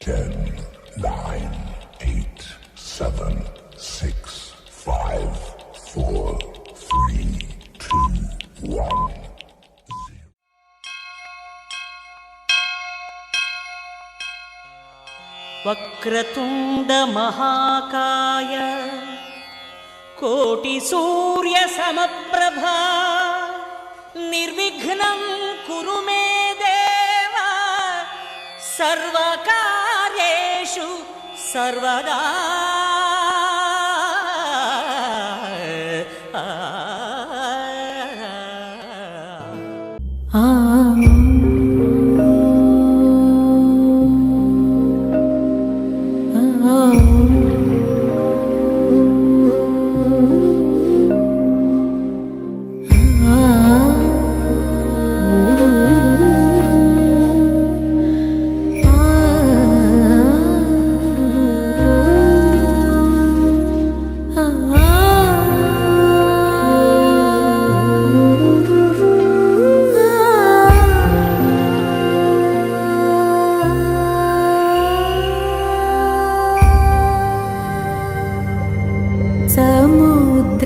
10, 9, 8, 7, 6, 5, 4, 3, 2, 1. ವಕ್ರತುಂಡ ಮಹಾಕಾಯ ಕೋಟಿ ಸೂರ್ಯ ಸಮಪ್ರಭಾ ನಿರ್ವಿಘ್ನಂ ಕುರು ಮೇ ದೇವ ಸರ್ವಕಾರ್ಯೇಷು ಸರ್ವದಾ.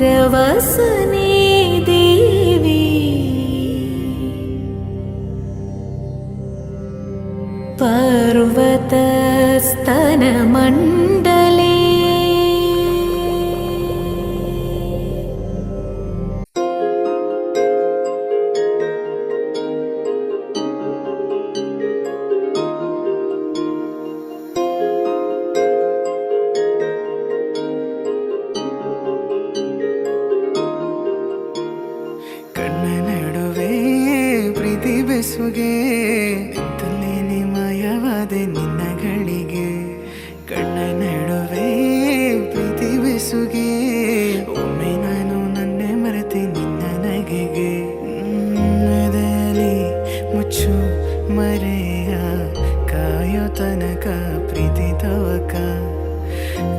समुद्रवसने देवी पर्वतस्तनमण्डले ಬೆಸುಗೆ ತಲೆಯಲ್ಲಿ ಮಾಯವಾದೆ ನಿನ್ನಗಳಿಗೆ ಕಣ್ಣ ನಡುವೆ ಪ್ರೀತಿ ಬೆಸುಗೆ ಒಮ್ಮೆ ನಾನು ನನ್ನೆ ಮರೆತೆ ನಿನ್ನ ನಗೆಗೆ ಅದರಲ್ಲಿ ಮುಚ್ಚು ಮರೆಯ ಕಾಯೋ ತನಕ ಪ್ರೀತಿ ತವಕ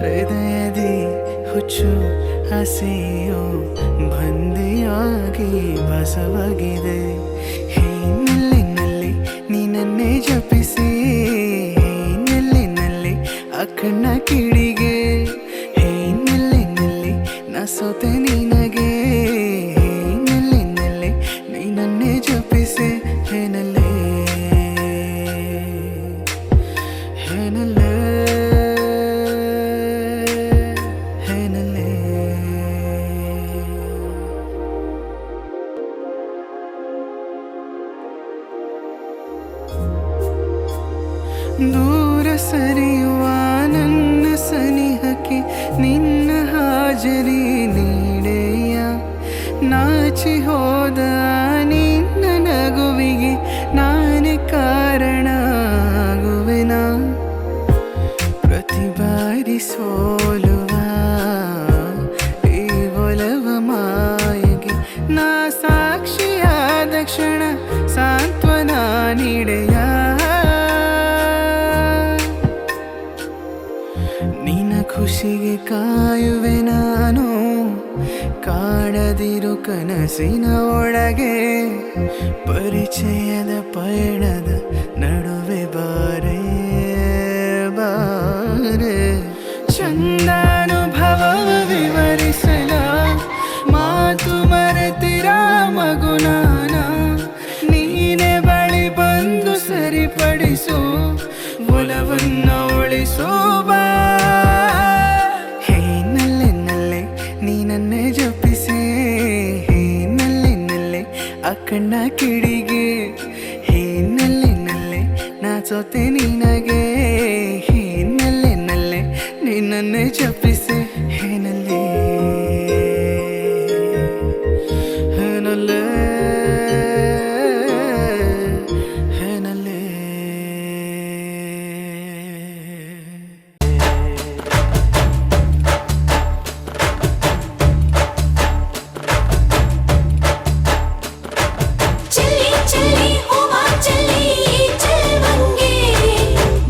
ಹೃದಯದಿ ಹುಚ್ಚು ಆಸೆಯೋ ಬಂದಿಯಾಗಿ ಬಸವಾಗಿದೆ. ನೀನನ್ನೇ ಜಪಿಸಿ ನೆಲ್ಲಿನಲ್ಲಿ ಆ ಕಣ್ಣ ಕಿಡಿಗೆ ನೆಲ್ಲಿನಲ್ಲಿ ನಾ ಸೋತೆ ನಿನಗೆ ನೆಲ್ಲಿನಲ್ಲಿ ನೀನನ್ನೇ ಜಪಿಸಿ ಏನಲ್ಲೇ ಏನಲ್ಲೇ ಏನಲ್ಲೇ ದೂರ ಸರಿಯುವ ನನ್ನ ಸನಿಹಕ್ಕೆ ನಿನ್ನ ಹಾಜರಿ ನೀಡೆಯ ನಾಚಿ ಹೋದ ನಿನ್ನ ನಗುವಿಗೆ ನಾನೇ ಕಾರಣ ಆಗುವೆನ ಪ್ರತಿ ಬಾರಿ ಸೋಲುವ ಈ ಒಲವ ಮಾಯಗೆ ನಾ ಸಾಕ್ಷಿಯಾದ ಕ್ಷಣ ಸಾಂತ್ವನ ನೀಡೆಯ ಖುಷಿಗೆ ಕಾಯುವೆ ನಾನು ಕಾಡದಿರು ಕನಸಿನ ಒಳಗೆ ಪರಿಚಯದ ಪಯಣದ ನಡುವೆ ಬಾರೆ ಬಾರೆ ಚಂದಾನುಭವ ವಿವರಿಸಲ ಮಾತು ಮರೆತಿರ ಮಗುನಾನ ನೀನೆ ಬಳಿ ಬಂದು ಸರಿಪಡಿಸು ಒಲವನ್ನ ಉಳಿಸೋ ಬಾ. ನೀನನ್ನೇ ಜಪಿಸಿ ನಲ್ಲಿನಲ್ಲೇ ಆ ಕಣ್ಣ ಕಿಡಿಗೆ ನಲ್ಲಿನಲ್ಲೇ ನಾ ಸೋತೆ ನಿನಗೆ ನಲ್ಲಿನಲ್ಲೇ ನೀನನ್ನೇ ಜಪಿಸಿ ಏನಲ್ಲೇ ಏನಲ್ಲೇ ಏನಲ್ಲೇ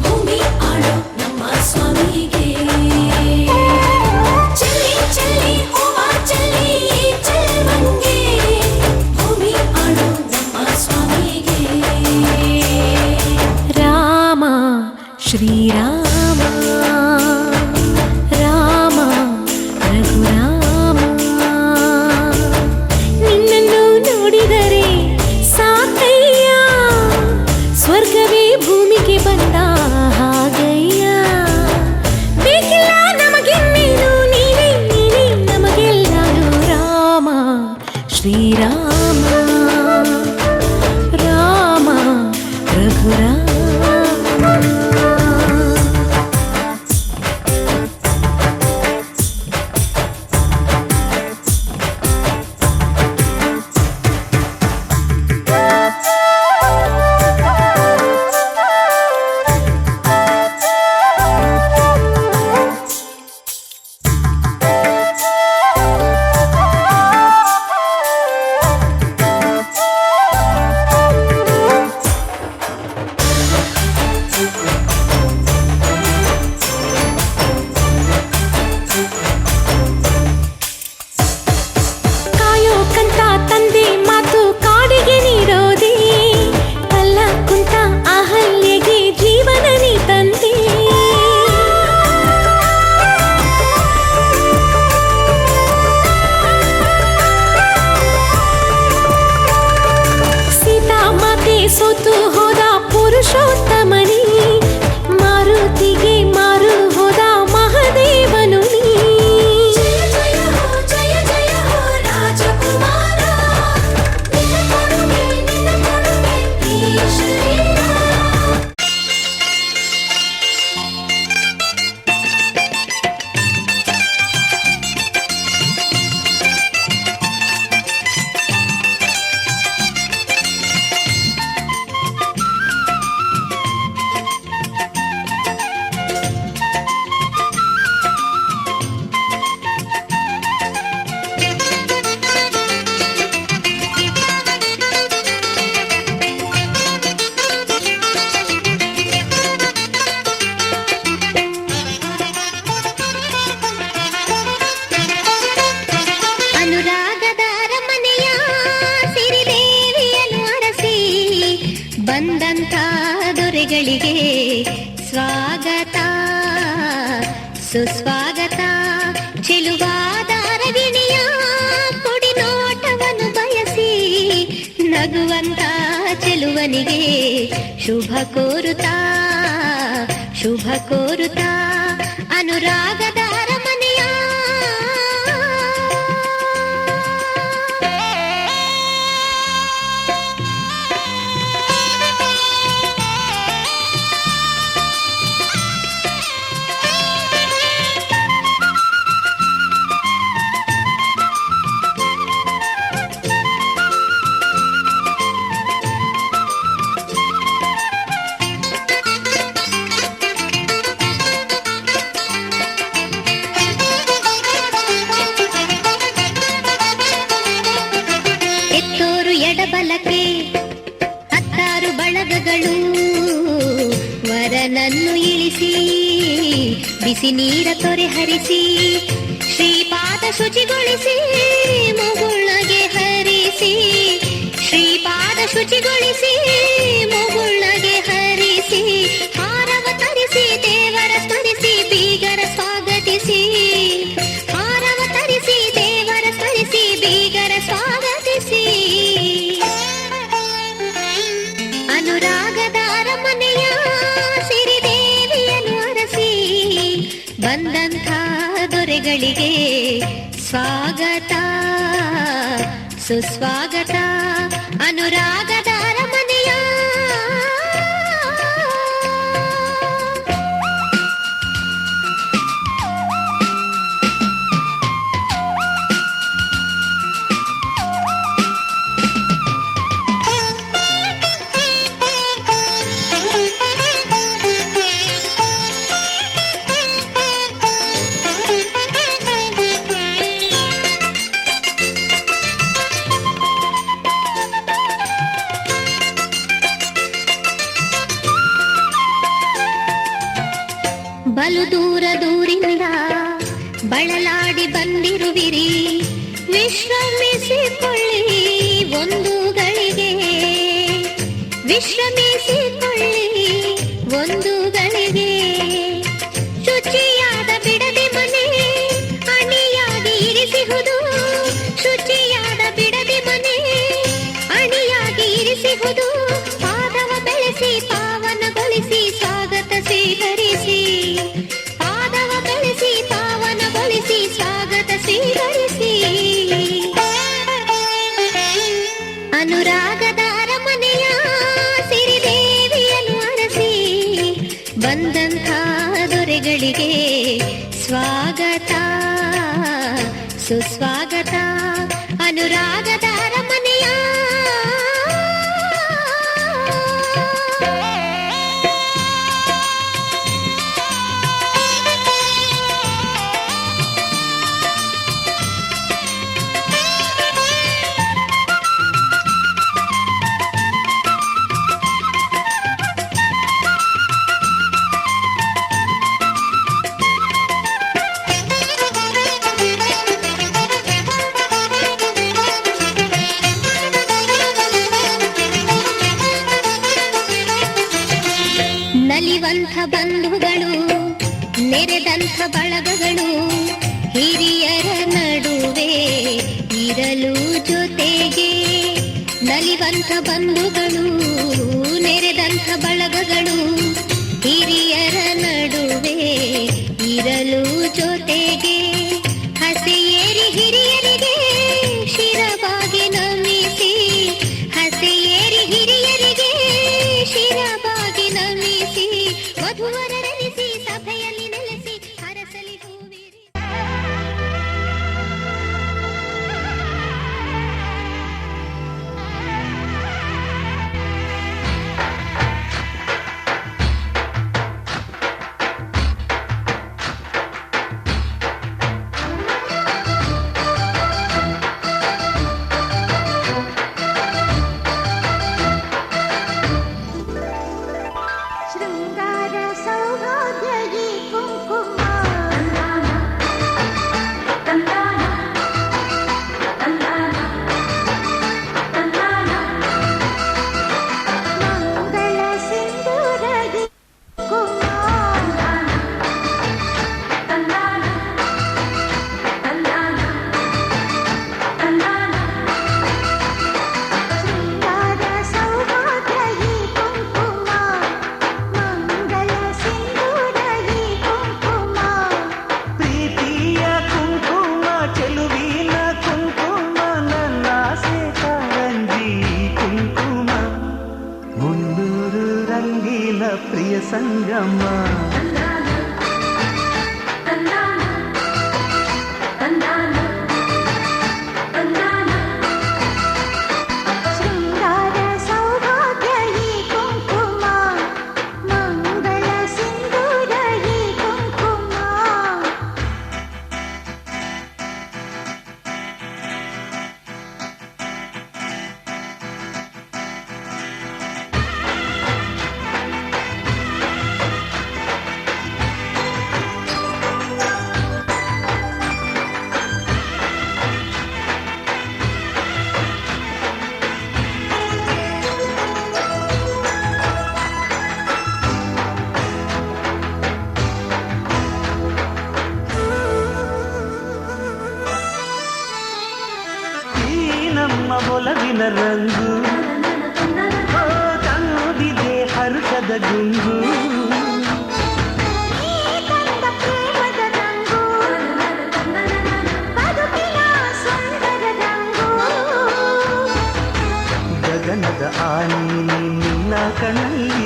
ಭೂಮಿ ಆಡೋ ನಮ್ಮ ಸ್ವಾಮಿಗೆ ಶ್ರೀರಾಮ ರಾಮ ರಘುರಾಮ ನಿನ್ನನ್ನು ನೋಡಿದರೆ ಸಾಕಯ್ಯ ಸ್ವರ್ಗವೇ ಭೂಮಿಗೆ ಬಂದ ಹಾಗಯ್ಯ ಬೇಕಿಲ್ಲ ನಮಗಿನ್ನೇನು ನೀನೇ ನೀನೇ ನಮಗೆಲ್ಲಾನು ರಾಮ ಶ್ರೀರಾಮ ರಾಮ ರಘುರಾಮ ಸೋತು ಹೋದ ಪುರುಷೋತ್ತಮನಿ ಮಾರುತಿಗೆ ಮಾರು ಹೋದ ಮಹಾದೇವನು ನೀ ಜಯ ಜಯ ಹೋ ರಾಜಕುಮಾರ ನಿನ್ನ ಕೊಡುಗೆ ಈ ಶ್ರೀರಾಮ. ಬಂದಂಥ ದೊರೆಗಳಿಗೆ ಸ್ವಾಗತ ಸುಸ್ವಾಗತ ಚೆಲುವಾದ ಅರಗಿಣಿಯ ಕೊಡಿ ನೋಟವನ್ನು ಬಯಸಿ ನಗುವಂತ ಚೆಲುವನಿಗೆ ಶುಭ ಕೋರುತ್ತಾ ಅನುರಾಗದ ಅರಮನೆಯ ಎಡಬಲಕ್ಕೆ 10 ಬಳಗಗಳು ವರನನ್ನು ಇಳಿಸಿ ಬಿಸಿ ನೀರ ತೊರೆ ಹರಿಸಿ ಶ್ರೀಪಾದ ಶುಚಿಗೊಳಿಸಿ ಮುಗುಳ್ನಗೆ ಹರಿಸಿ ಶ್ರೀಪಾದ ಶುಚಿಗೊಳಿಸಿ ಮುಗುಳ್ನಗೆ ಹರಿಸಿ ಹಾರವ ತರಿಸಿ ದೇವರ ಸ್ಮರಿಸಿ ಬೀಗರ ಸ್ವಾಗತಿಸಿ ಹಾರವ ತರಿಸಿ ದೇವರ ಸ್ಮರಿಸಿ ಬೀಗರ ಸ್ವಾಗತಿಸಿ ಅನುರಾಗದ ಅರಮನೆಯ ಸಿರಿದೇವಿಯನ್ನು ಅರಸಿ ಬಂದಂಥ ದೊರೆಗಳಿಗೆ ಸ್ವಾಗತ ಸುಸ್ವಾಗತ ಅನುರಾಗದ ಅರಮನೆಯ ಬಲು ದೂರದಿಂದ ಬಳಲಾಡಿ ಬಂದಿರುವಿರಿ ವಿಶ್ರಮಿಸಿಕೊಳ್ಳಿ ಒಂದು ಗಳಿಗೆ ವಿಶ್ರಮಿಸಿಕೊಳ್ಳಿ ಒಂದು ಗಳಿಗೆ ಬಂದಂಥ ದೊರೆಗಳಿಗೆ ಸ್ವಾಗತ ಸುಸ್ವಾಗತ ಅನುರಾಗದ ಅರಮನೆಯ ನಲಿವಂಥ ಬಂಧುಗಳು ನೆರೆದಂಥ ಬಳಗಗಳು ಹಿರಿಯರ ನಡುವೆ ಇರಲು ಜೊತೆಗೆ ನಲಿವಂಥ ಬಂಧುಗಳು ನೆರೆದಂಥ ಬಳಗಗಳು ಹಿರಿಯರ ನಡುವೆ ಇರಲು ಜೊತೆಗೆ ಹಸೆಯೇರಿ ಹಿರಿಯರಿಗೆ ಶಿರವಾಗಿ ನಮಿಸಿ ಹಸೆಯೇರಿ ಹಿರಿಯರಿಗೆ ಶಿರವಾಗಿ ನಮಿಸಿ ವಧುವರರೆನಿಸಿ ಸಭೆಯಲ್ಲಿ ನೆಲೆಸಿ ಹರಸಲಿ ಹೂವಿರಿ ಶೃಂಗಾರ ಸೌಭಾಗ್ಯ ಈ ಕುಂಕುಮ ಮಂಗಳ ಸಿಂಧೂರ ಈ ಶೃಂಗಾರ ಸೌಭಾಗ್ಯ ಈ ಕುಂಕುಮ ಮಂಗಳ ಸಿಂಧೂರ ಈ ಕುಂಕುಮ ಪ್ರೀತಿಯ ಕುಂಕುಮ ಚೆಲುವಿನ ಕುಂಕುಮ ನನ್ನಾಸೆ ಕಾರಂಜಿ ಕುಂಕುಮ ಮುನ್ನೂರು ರಂಗಿನ ಪ್ರಿಯ ಸಂಗಮ ಶೃಂಗಾರ ಸೌಭಾಗ್ಯ ಈ ಕುಂಕುಮ ಮಂಗಳ ಸಿಂಧೂರ ಈ ಕುಂಕುಮ ಈ ನಮ್ಮ ಒಲವಿನ ರಂಗು ಓ ತಂದಿದೆ ಹರುಷದ ಗುಂಗು ಈ ತಂದ ಪ್ರೇಮದ ರಂಗು ಬದುಕಿನ ಸುಂದರ ರಂಗು ಗಗನದ ಆನಿ ನಿನ್ನ ಕಣ್ಣಲ್ಲಿ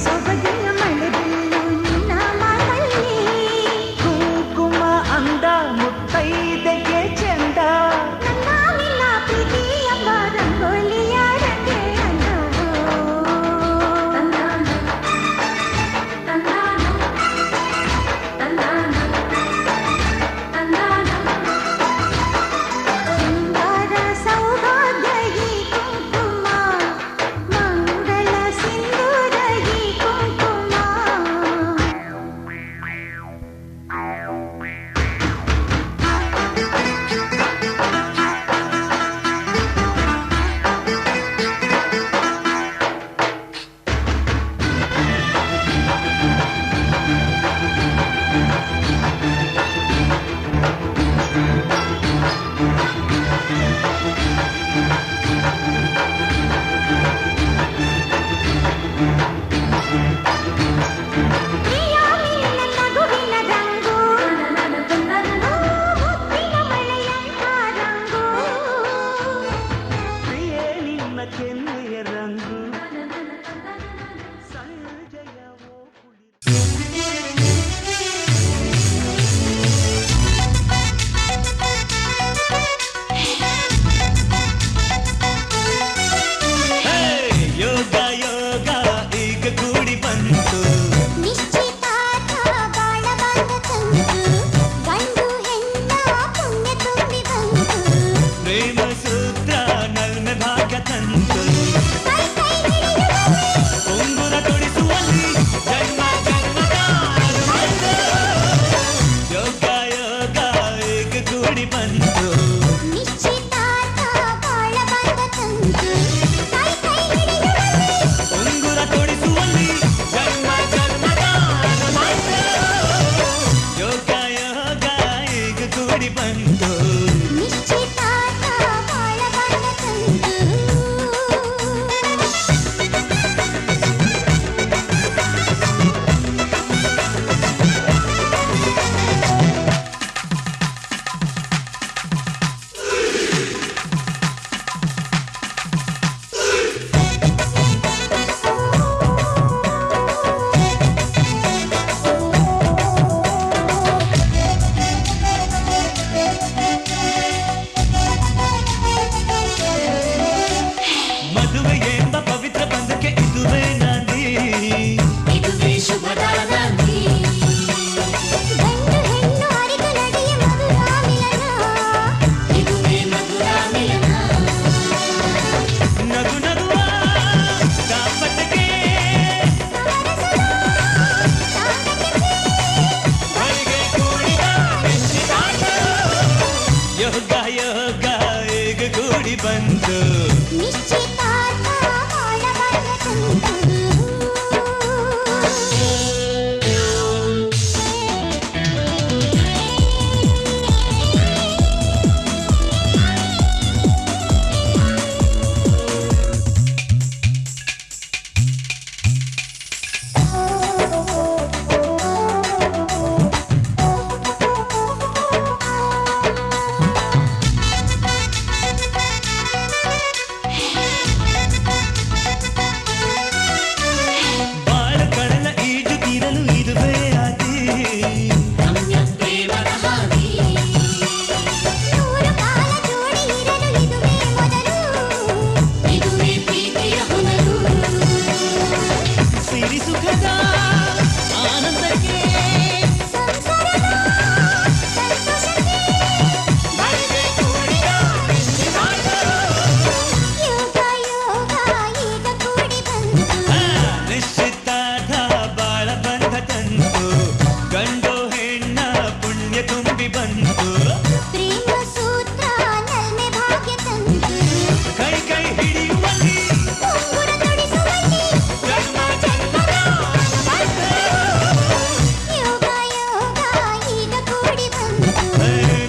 ಸೊಬಗಿನ ಮಳೆಬಿಲ್ಲು ನಿನ್ನ ಮಾತಲ್ಲಿ ಕುಂಕುಮ ಅಂದ ಮುತ್ತೈದೆಗೆ ಚೆಂದ ನನ್ನ ನಿನ್ನ ಪ್ರೀತಿ ಎಂಬ ರಂಗೋಲಿಯಾಡಕ್ಕೆ ಶೃಂಗಾರ ಸೌಭಾಗ್ಯ ಈ ಕುಂಕುಮ ಮಂಗಳ ಸಿಂಧೂರ ಈ ಕುಂಕುಮ ಪ್ರಿಯ ನಿನ್ನ ನಗುವಿನ ರಂಗು ಮುತ್ತಿನ ಮಳೆಯಂಥ ರಂಗು ಪ್ರಿಯೇ ನಿನ್ನ ಕೆನ್ನೆಯ ರಂಗು ಸಂಜಯವೋ ಯೋಗ ಯೋಗ ಈಗ ಕೂಡಿ ಬಂತು ನಿಶ್ಚಿತಾರ್ಥ ಬಾಳ ಬಂದ ತಂತು ಗಂಡು ಹೆಣ್ಣ ಪುಣ್ಯ ತುಂಬಿ ಬಂತು ಪ್ರೇಮ ಸೂತ್ರ ನಲ್ಮೆ ಭಾಗ್ಯ ತಂತು ಕೈ ಕೈ ಹಿಡಿಯುವಲ್ಲಿ ಉಂಗುರ ತೊಡಿಸುವಲ್ಲಿ ಜನ್ಮ ಜನ್ಮದ ಅನುಬಂಧ. ಯೋಗ ಯೋಗ ಈಗ ಕೂಡಿ ಬಂತು ನಿಶ್ಚಿತಾರ್ಥ ಬಾಳ ಬಂದ ತಂತು ಕೈ ಕೈ ಹಿಡಿಯುವಲ್ಲಿ ಉಂಗುರ ತೊಡಿಸುವಲ್ಲಿ ಜನ್ಮ ಜನ್ಮದ ಅನುಬಂಧ. ಯೋಗ ಯೋಗ ಈಗ ಕೂಡಿ ಬಂತು ನಿಶ್ಚಿತಾರ್ಥ ಬಾಳ ಬಂದ ತಂತು ಮದುವೆ ಎಂಬ ಪವಿತ್ರ ಬಂಧಕ್ಕೆ ಇದುವೇ ನಾಂದಿ. ಗಂಡು ಹೆಣ್ಣು ಅರಿತು ನಡೆಯ ಮಧುರ ಮಿಲನ ನಗು ನಗುವ ದಾಂಪತ್ಯಕ್ಕೆ ಹೊರಗೆ ಕೂಡಿದ ನಿಶ್ಚಿತಾರ್ಥ. ಯೋಗ ಯೋಗ ಈಗ ಕೂಡಿ ಬಂತು ನಿಶ್ಚಿತಾರ್ಥ ಬಾಳ ಬಂದ ತಂತು ಬಾಳ ಕಡಲ ಈಜು ತೀರಲು ಇದುವೇ ಆದಿ. ನೂರು ಕಾಲ ಜೋಡಿ ಇರಲು ಇದುವೇ ಮೊದಲು ಸಿರಿ ಸುಖದ ಆನಂದಕ್ಕೆ ಸಂಸಾರದ ಸಂತೋಷಕ್ಕೆ ಹೊರಗೆ ಕೂಡಿದ ನಿಶ್ಚಿತಾರ್ಥ. ಯೋಗ ಯೋಗ ಈಗ ಕೂಡಿ ಬಂತು ನಿಶ್ಚಿತಾರ್ಥ ಬಾಳ ಬಂಧ ತಂತು ಗಂಡು ಹೆಣ್ಣ ಪುಣ್ಯ ತುಂಬಿ ಬಂತು ಪ್ರೇಮ ಸೂತ್ರ ನಲ್ಮೆ ಭಾಗ್ಯ ತಂತು ಕೈ ಕೈ ಹಿಡಿಯುವಲ್ಲಿ ಉಂಗುರ ತೊಡಿಸುವಲ್ಲಿ ಜನ್ಮ ಜನ್ಮದ ಅನುಬಂಧ. ಯೋಗ ಯೋಗ ಈಗ ಕೂಡಿ ಬಂತು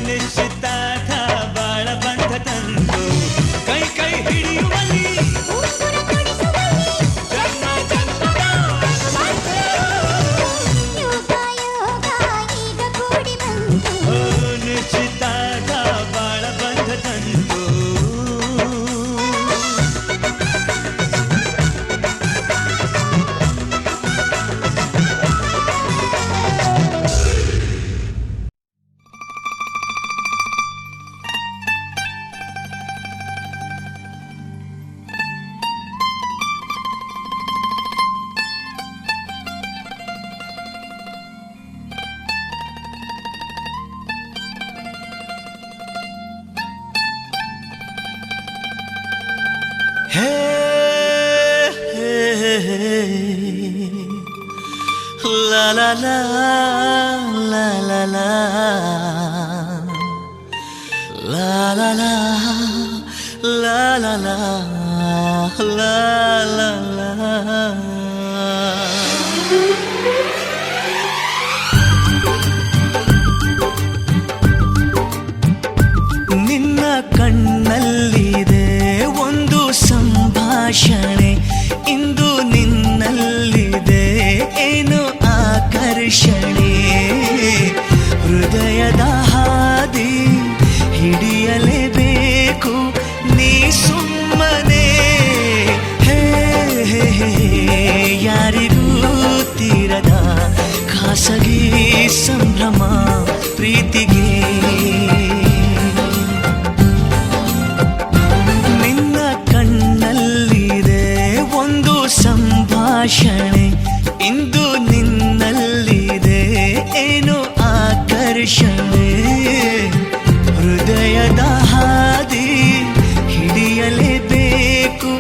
ನಿಶ್ಚಿತಾರ್ಥ ಬಾಳ ಬಂಧ ತಂತು ಕೈ ಕೈ ಹಿಡಿಯುವಲ್ಲಿ ಉಂಗುರ ತೊಡಿಸುವಲ್ಲಿ ಜನ್ಮ ಜನ್ಮದ ಅನುಬಂಧ. ಯೋಗ ಯೋಗ ಈಗ ಕೂಡಿ ಬಂತು ನಿಶ್ಚಿತಾರ್ಥ ಬಾಳ ಬಂಧ ತಂತು ಹೇ ಲಾ ಲಾ ಲಾ ಲಾ ಲಾ ಲಾ ಲಾ ಲಾ ಲಾ ಲಾ ಲಾ ಲಾ ಲಾ ಲಾ ಲಾ. ನಿನ್ನ ಕಣ್ಣಲ್ಲಿದೆ ಒಂದು ಸಂಭಾಷಣೆ ಇಂದು ನಿನ್ನಲ್ಲಿದೆ ಏನು ಆಕರ್ಷಣೆ ಹೃದಯದ ಹಾದಿ ಹಿಡಿಯಲೇಬೇಕು ನೀ ಸುಮ್ಮನೆ ಹೇ ಹೇ ಹೇ ಖಾಸಗಿ ಸಂಭ್ರಮ ಪ್ರೀತಿಗೆ. ನಿನ್ನ ಕಣ್ಣಲ್ಲಿದೆ ಒಂದು ಸಂಭಾಷಣೆ, ಇಂದು ನಿನ್ನಲ್ಲಿದೆ ಏನು ಆಕರ್ಷಣೆ. ಹೃದಯದ ಹಾದಿ ಹಿಡಿಯಲೇಬೇಕು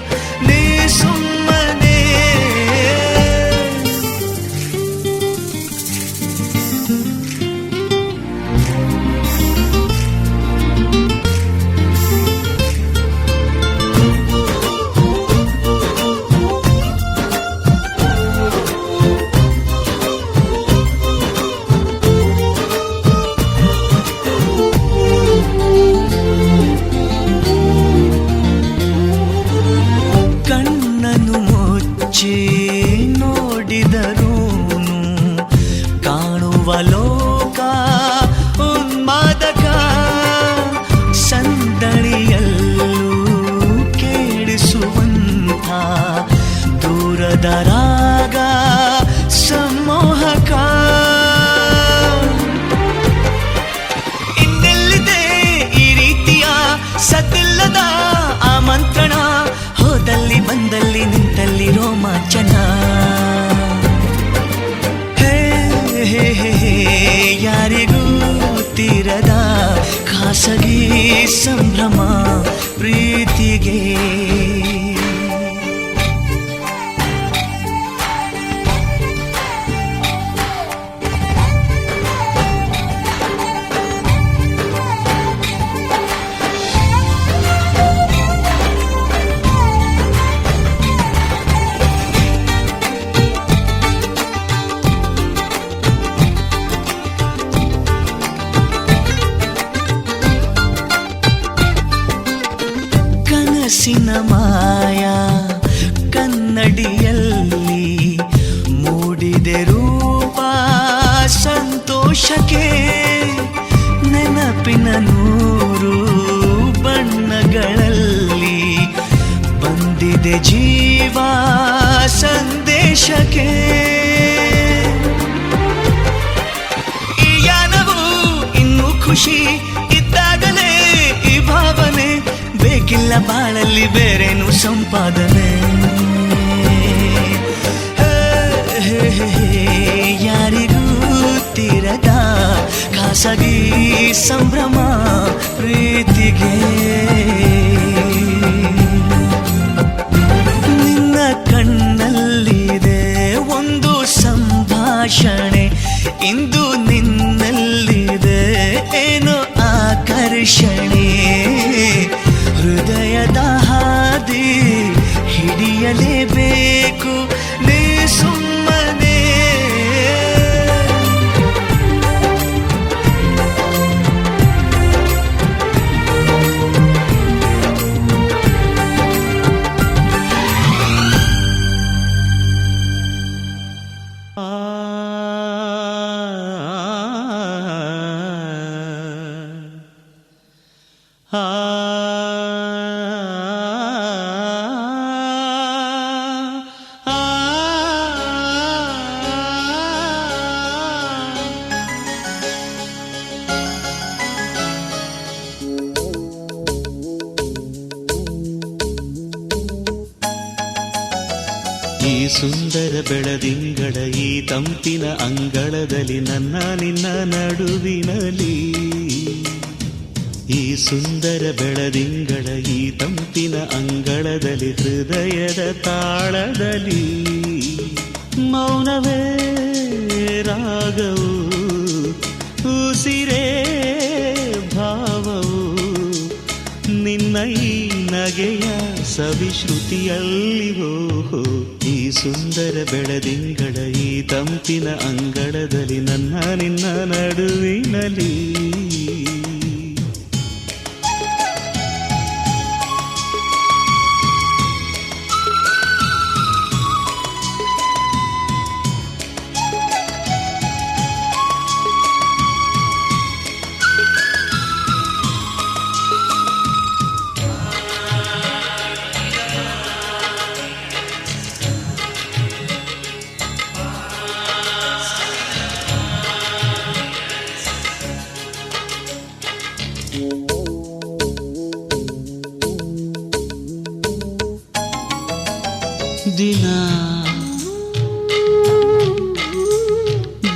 ನೀ ಸುಮ್ಮನೆ. ಕಣ್ಣನ್ನು ಮುಚ್ಚಿ ನೋಡಿದರೂನು ಕಾಣುವ ಲೋಕ ಉನ್ಮಾದಕ. ಸಂದಣಿಯಲ್ಲೂ ಕೇಳಿಸುವಂಥ ದೂರದ ರಾಗ ಸಮ್ಮೋಹಕ. ಇನ್ನೆಲ್ಲಿದೆ ಈ ರೀತಿಯ ಸತಿಲ್ಲದ ಆಮಂತ್ರಣ, ಹೋದಲ್ಲಿ ಬಂದಲ್ಲಿ ನಿಂತಲ್ಲಿ ರೋಮಾಂಚನ. ಹೇ ಹೇ ಹೇ ಯಾರಿಗೂ ತೀರದ ಖಾಸಗಿ ಸಂಭ್ರಮ ಪ್ರೀತಿಗೆ. ಕನಸಿನ ಮಾಯ ಕನ್ನಡಿಯಲ್ಲಿ ಮೂಡಿದೆ ರೂಪ ಸಂತೋಷಕ್ಕೆ. ನೆನಪಿನ ನೂರು ಬಣ್ಣಗಳಲ್ಲಿ ಬಂದಿದೆ ಜೀವ ಸಂದೇಶಕ್ಕೆ. ಈ ಯಾನವು ಇನ್ನೂ ಖುಷಿ ಇದ್ದಾಗಲೇ ಈ ಭಾವನೆ, ಬೇಕಿಲ್ಲ ಬಾಳಲ್ಲಿ ಬೇರೇನು ಸಂಪಾದನೆ. ಯಾರಿಗೂ ತೀರದ ಖಾಸಗಿ ಸಂಭ್ರಮ ಪ್ರೀತಿಗೆ. ನಿನ್ನ ಕಣ್ಣಲ್ಲಿದೆ ಒಂದು ಸಂಭಾಷಣೆ, ಇಂದು ನಿನ್ನಲ್ಲಿದೆ ಏನು ಆಕರ್ಷಣೆ. ಹೃದಯದ ಹಾದಿ ಹಿಡಿಯಲೇಬೇಕು ನೀ ಸುಮ್ಮನೆ. ಈ ಸುಂದರ ಬೆಳದಿಂಗಳ ಈ ತಂಪಿನ ಅಂಗಳದಲ್ಲಿ ನನ್ನ ನಿನ್ನ ನಡುವಿನಲ್ಲಿ. ಈ ಸುಂದರ ಬೆಳದಿಂಗಳ ಈ ತಂಪಿನ ಅಂಗಳದಲ್ಲಿ ಹೃದಯದ ತಾಳದಲ್ಲಿ ಮೌನವೇ ರಾಗವು ಉಸಿರೇ ಭಾವವು ನಿನ್ನ ಈ ನಗೆಯ ಸವಿಶ್ರುತಿಯಲ್ಲಿವೋ. ಈ ಸುಂದರ ಬೆಳದಿಂಗಳ ಈ ತಂಪಿನ ಅಂಗಳದಲ್ಲಿ ನನ್ನ ನಿನ್ನ ನಡುವಿನಲ್ಲಿ.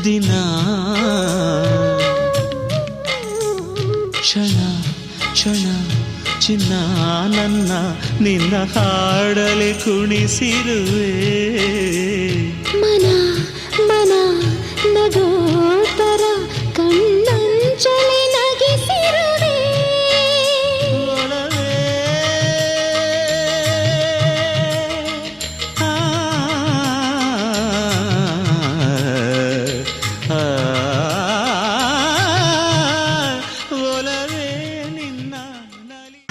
ದಿನ ಕ್ಷಣ ಕ್ಷಣ ಚಿನ್ನ ನನ್ನ ನಿನ್ನ ಹಾಡಲಿ ಕುಣಿಸಿರುವೆ ಮನ ಮನ ನಗೋತರ ಕಣ್ಣಂಚಲಿ ನಗಿಸಿರುವೆ ಒಲವೇ ಆ, ಆ, ಒಲವೇ ನಿನ್ನ ನಲಿ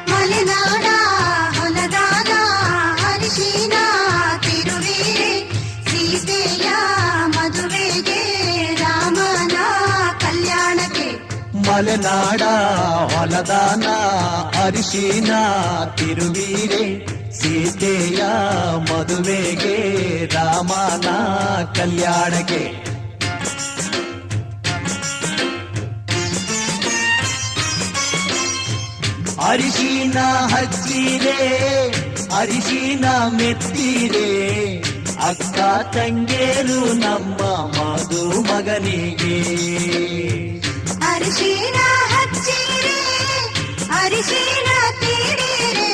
ಮಲೆನಾಡ ಹೊಲದಾನ ಅರಿಶಿನ ತಿರುವೀರೆ ಸೀತೆಯ ಮದುವೆಗೆ ರಾಮನ ಕಲ್ಯಾಣಕ್ಕೆ ಮಲೆನಾಡ ಹೊಲದಾನ ಅರಿಶಿನ ತಿರುವೀರೆ ಸೀತೆಯ ಮದುವೆಗೆ ರಾಮನ ಕಲ್ಯಾಣಕ್ಕೆ ಅರಿಶಿನ ಹಚ್ಚಿರೆ ಅರಿಶಿನ ಮೆತ್ತಿರೆ ಅಕ್ಕ ತಂಗೇರು ನಮ್ಮ ಮದುಮಗನಿಗೆ ಅರಿಶಿನ ಹಚ್ಚಿರೆ ಅರಿಶಿನ ತೀಡಿರೆ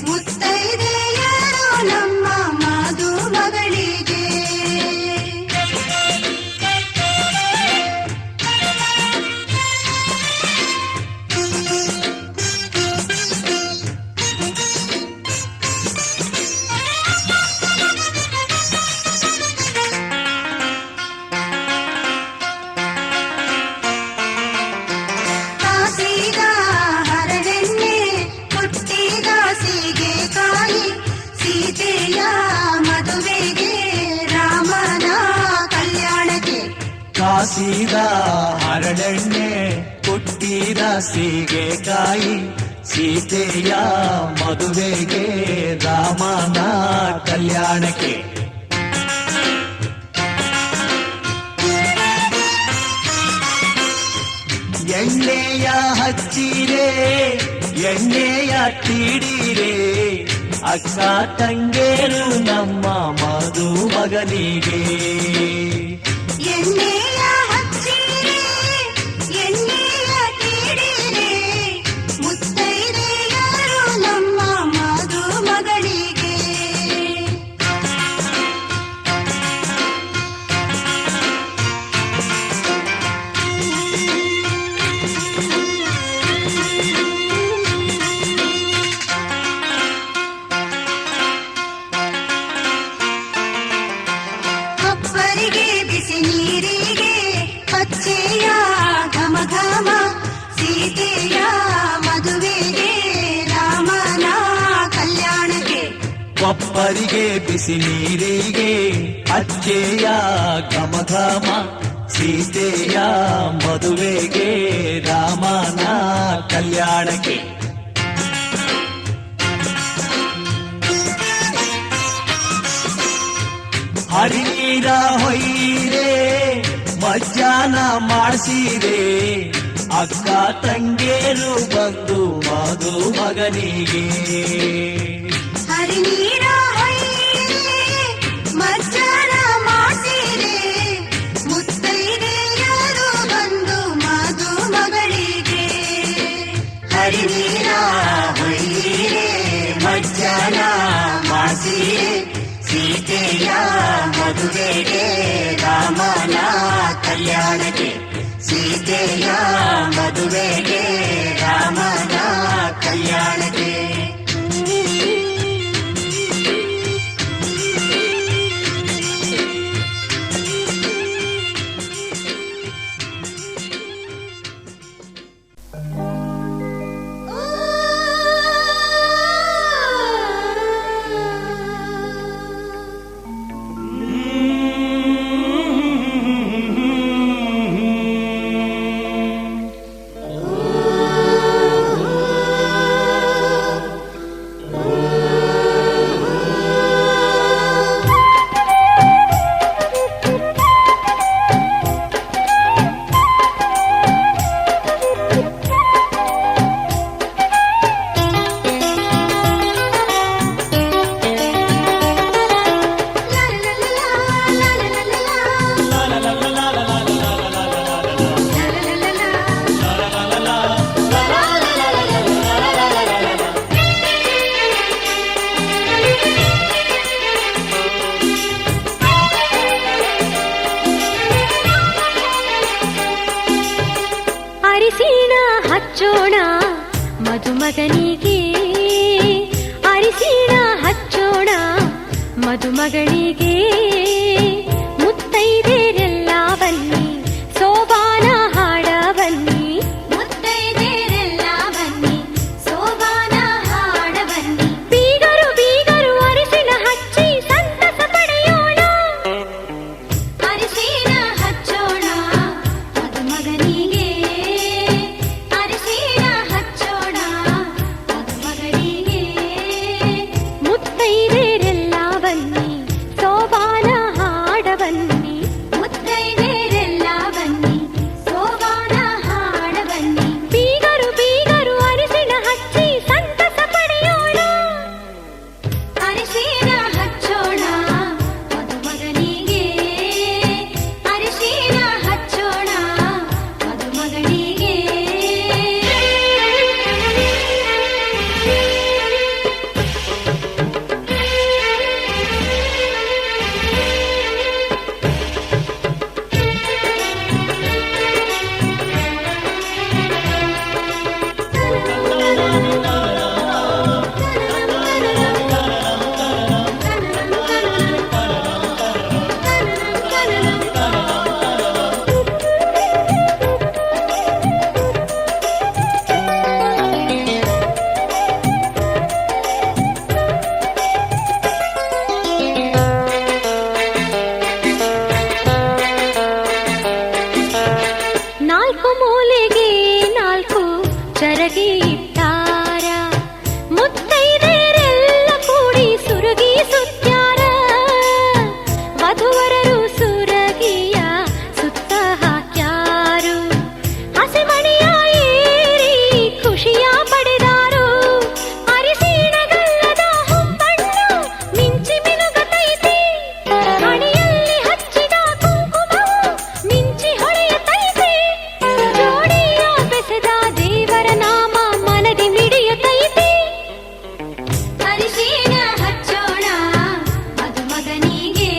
ಮುತ್ತೈದೆಯರು ನಮ್ಮ ಮದುಮಗಳಿಗೆ ಕಾಸಿದ ಹರಳೆಣ್ಣೆ ಹುಟ್ಟಿದ ಸೀಗೆಕಾಯಿ ಸೀತೆಯ ಮದುವೆಗೆ ರಾಮನ ಕಲ್ಯಾಣಕ್ಕೆ ಕಾಸಿದ ಹರಳೆಣ್ಣೆ ಹುಟ್ಟಿದ ಸೀಗೆಕಾಯಿ ಸೀತೆಯ ಮದುವೆಗೆ ರಾಮನ ಕಲ್ಯಾಣಕ್ಕೆ ಎಣ್ಣೆಯ ಹಚ್ಚಿರೆ ಎಣ್ಣೆಯ ತೀಡಿರೆ ಅಕ್ಕ ತಂಗೇರು ನಮ್ಮ ಮದುಮಗನಿಗೆ ಎಣ್ಣೆಯ ಹಚ್ಚಿರೆ ಎಣ್ಣೆಯ ತೀಡಿರೆ ಮುತ್ತೈದೆಯರು ನಮ್ಮ ಮದುಮಗಳಿಗೆ ಅಪ್ಪರಿಗೆ ಬಿಸಿ ನೀರಿಗೆ ಪಚ್ಚೆಯ ಘಮ ಘಮ ಸೀತೆಯ ಮದುವೆಗೆ ರಾಮನ ಕಲ್ಯಾಣಕ್ಕೆ ಒಪ್ಪರಿಗೆ ಬಿಸಿ ನೀರಿಗೆ ಅಚ್ಚೆಯ ಘಮ ಘಮ ಸೀತೆಯ ಮದುವೆಗೆ ರಾಮನ ಕಲ್ಯಾಣಕ್ಕೆ ಹರಿನೀರ ಹೊಯ್ಯಿರೆ ಮಜ್ಜಾನ ಮಾಡಿಸಿರೆ ಅಕ್ಕ ತಂಗೇರು ಬಂದು ಮದುಮಗನಿಗೆ ಹರಿನೀರ ಹೊಯ್ಯಿರೆ ಮಜ್ಜನ ಮಾಡಿಸಿರೆ ಮುತ್ತೈದೆಯರು ಬಂದು ಮದುಮಗಳಿಗೆ ಹರಿನೀರ ಹೊಯ್ಯಿರೆ ಮಜ್ಜನ ಮಾಡಿಸಿರೆ ಸೀತೆಯ ಮದುವೆಗೆ ರಾಮನ ಕಲ್ಯಾಣಕ್ಕೆ ಸೀತೆಯ ಮದುವೆಗೆ ರಾಮನ ಕಲ್ಯಾಣಕ್ಕೆ ಮದುಮಗನಿಗೆ ಅರಿಶಿಣ ಹಚ್ಚೋಣ ಮದುಮಗಳಿಗೆ ಮುತ್ತೈದೆರೆಲ್ಲ ಬನ್ನಿ ಸೋಬಾನ ಹಾಡ ಬನ್ನಿ ಮುತ್ತೈದೆರೆಲ್ಲ ಬನ್ನಿ ಸೋಬಾನ ಹಾಡ ಬನ್ನಿ ಬೀಗರು ಬೀಗರು ಅರಿಶಿಣ ಹಚ್ಚಿ ಸಂತಸ ಪಡೆಯೋಣ ಅರಿಶಿಣ ಹಚ್ಚೋಣ ಮದುಮಗನಿಗೆ ಅರಿಶಿಣ ಹಚ್ಚೋಣ ಮದುಮಗನಿಗೆ ಮುತ್ತೈದೆರೆಲ್ಲ ಬನ್ನಿ ಸೋಬಾನ ಹಾಡ ಬನ್ನಿ ಮುತ್ತೈದೆರೆಲ್ಲ ಬನ್ನಿ ಸೋಬಾನ ಹಾಡ ಬನ್ನಿ ಬೀಗರು ಬೀಗರು ಅರಿಶಿಣ ಹಚ್ಚಿ ಸಂತಸ ಪಡೆಯೋಣ ಅರಿಶಿಣ ಹಚ್ಚೋಣ ಮದುಮಗನಿಗೆ ಅರಿಶಿಣ ಹಚ್ಚೋಣ ಮದುಮಗನಿಗೆ ನಾಲ್ಕು ಮೂಲೆಗೆ ನಾಲ್ಕು ಚರಗಿ ಇಟ್ಟಾರ ಮುತ್ತೈದೆರೆಲ್ಲ ಕೂಡಿ ಸುರಗಿ ಸುತ್ಯಾರ ವಧುವರರು ಸುರಗಿಯ ಸುತ್ತ ಹಾಕ್ಯಾರು ಹಸಿಮಣಿಯ ಏರಿ ಖುಷಿಯ ಪಡೆದಾರು ಅರಿಶಿಣಗಲ್ಲದ ಹೊಂಬಣ್ಣು ಮಿಂಚಿ ಮಿನುಗತೈತಿ ಹಣೆಯಲ್ಲಿ ಹಚ್ಚಿದ ಕುಂಕುಮವು ಮಿಂಚಿ ಹೊಳೆಯುತ್ತೈತಿ ಜೋಡಿಯ ಬೆಸೆದ ದೇವರ ನಾಮ ಮನದಿ ಮಿಡಿಯುತ್ತೈತಿ ಅರಿಶಿಣ ಹಚ್ಚೋಣ ಮದುಮಗನಿಗೆ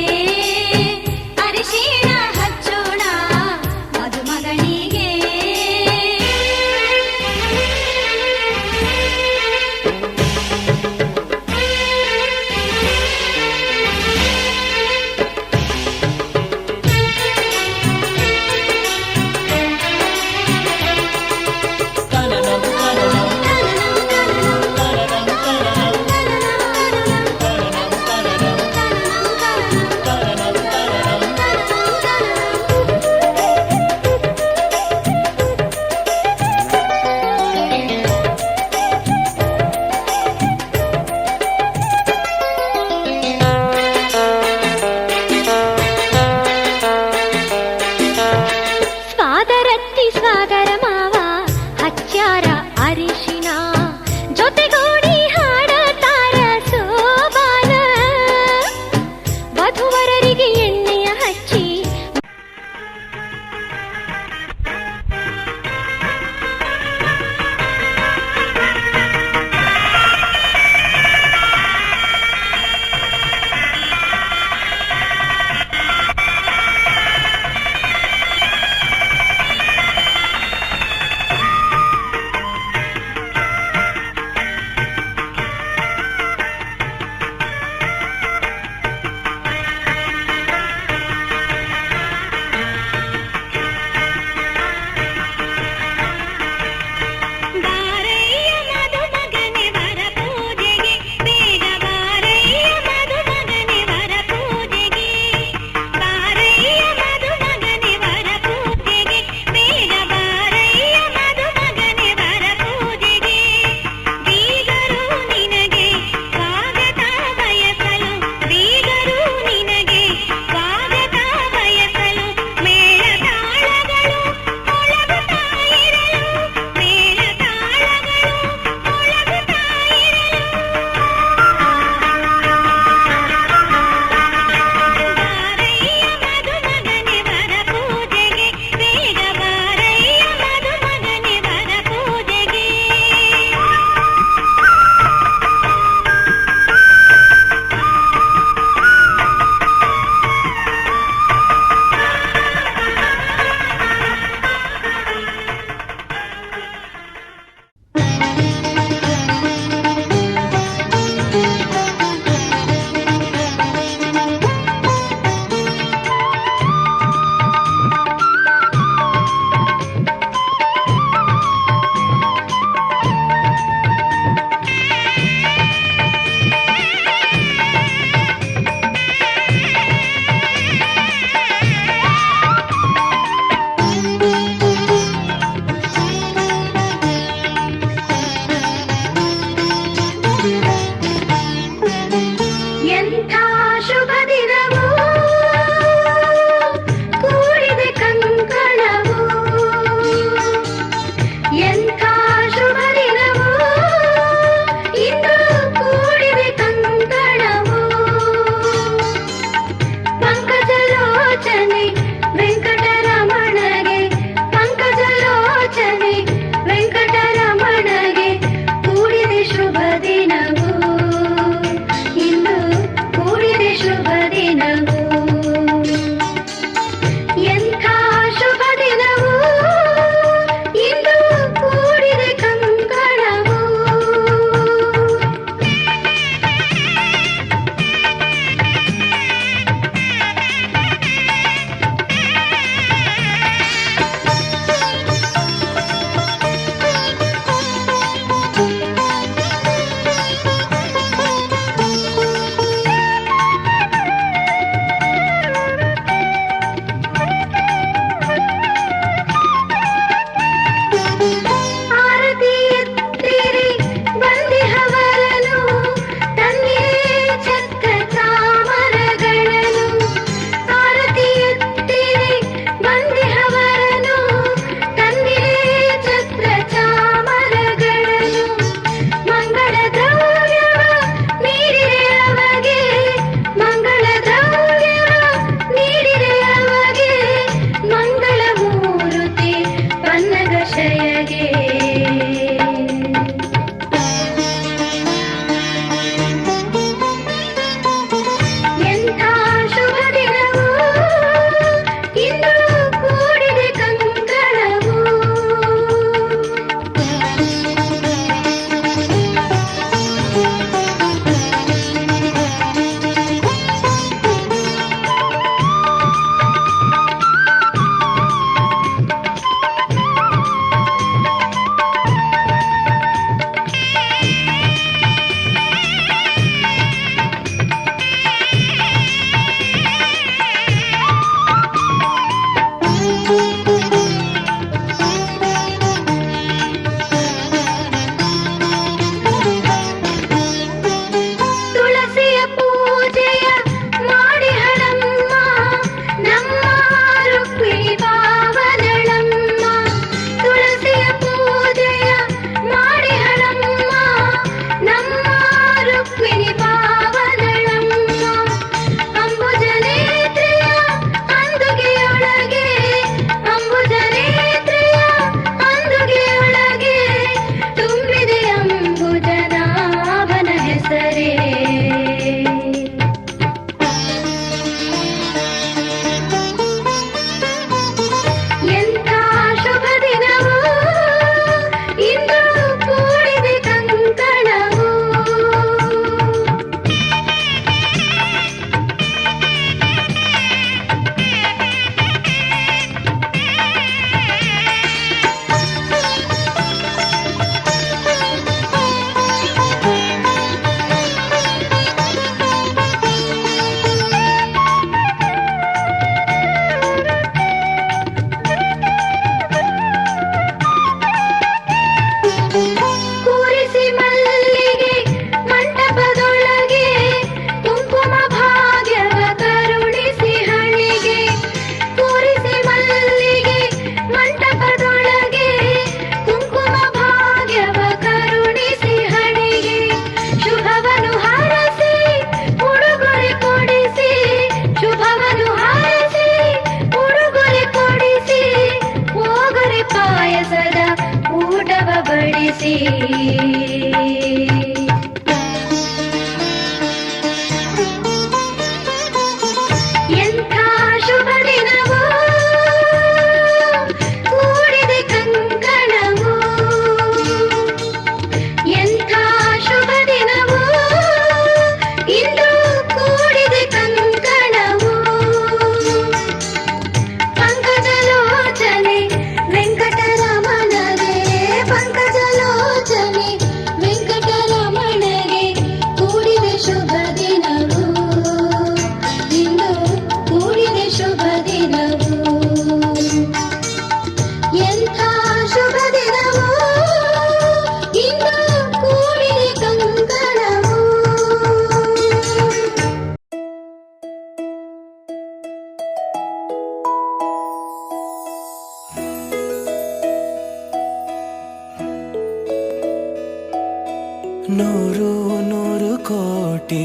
ನೂರು ನೂರು ಕೋಟಿ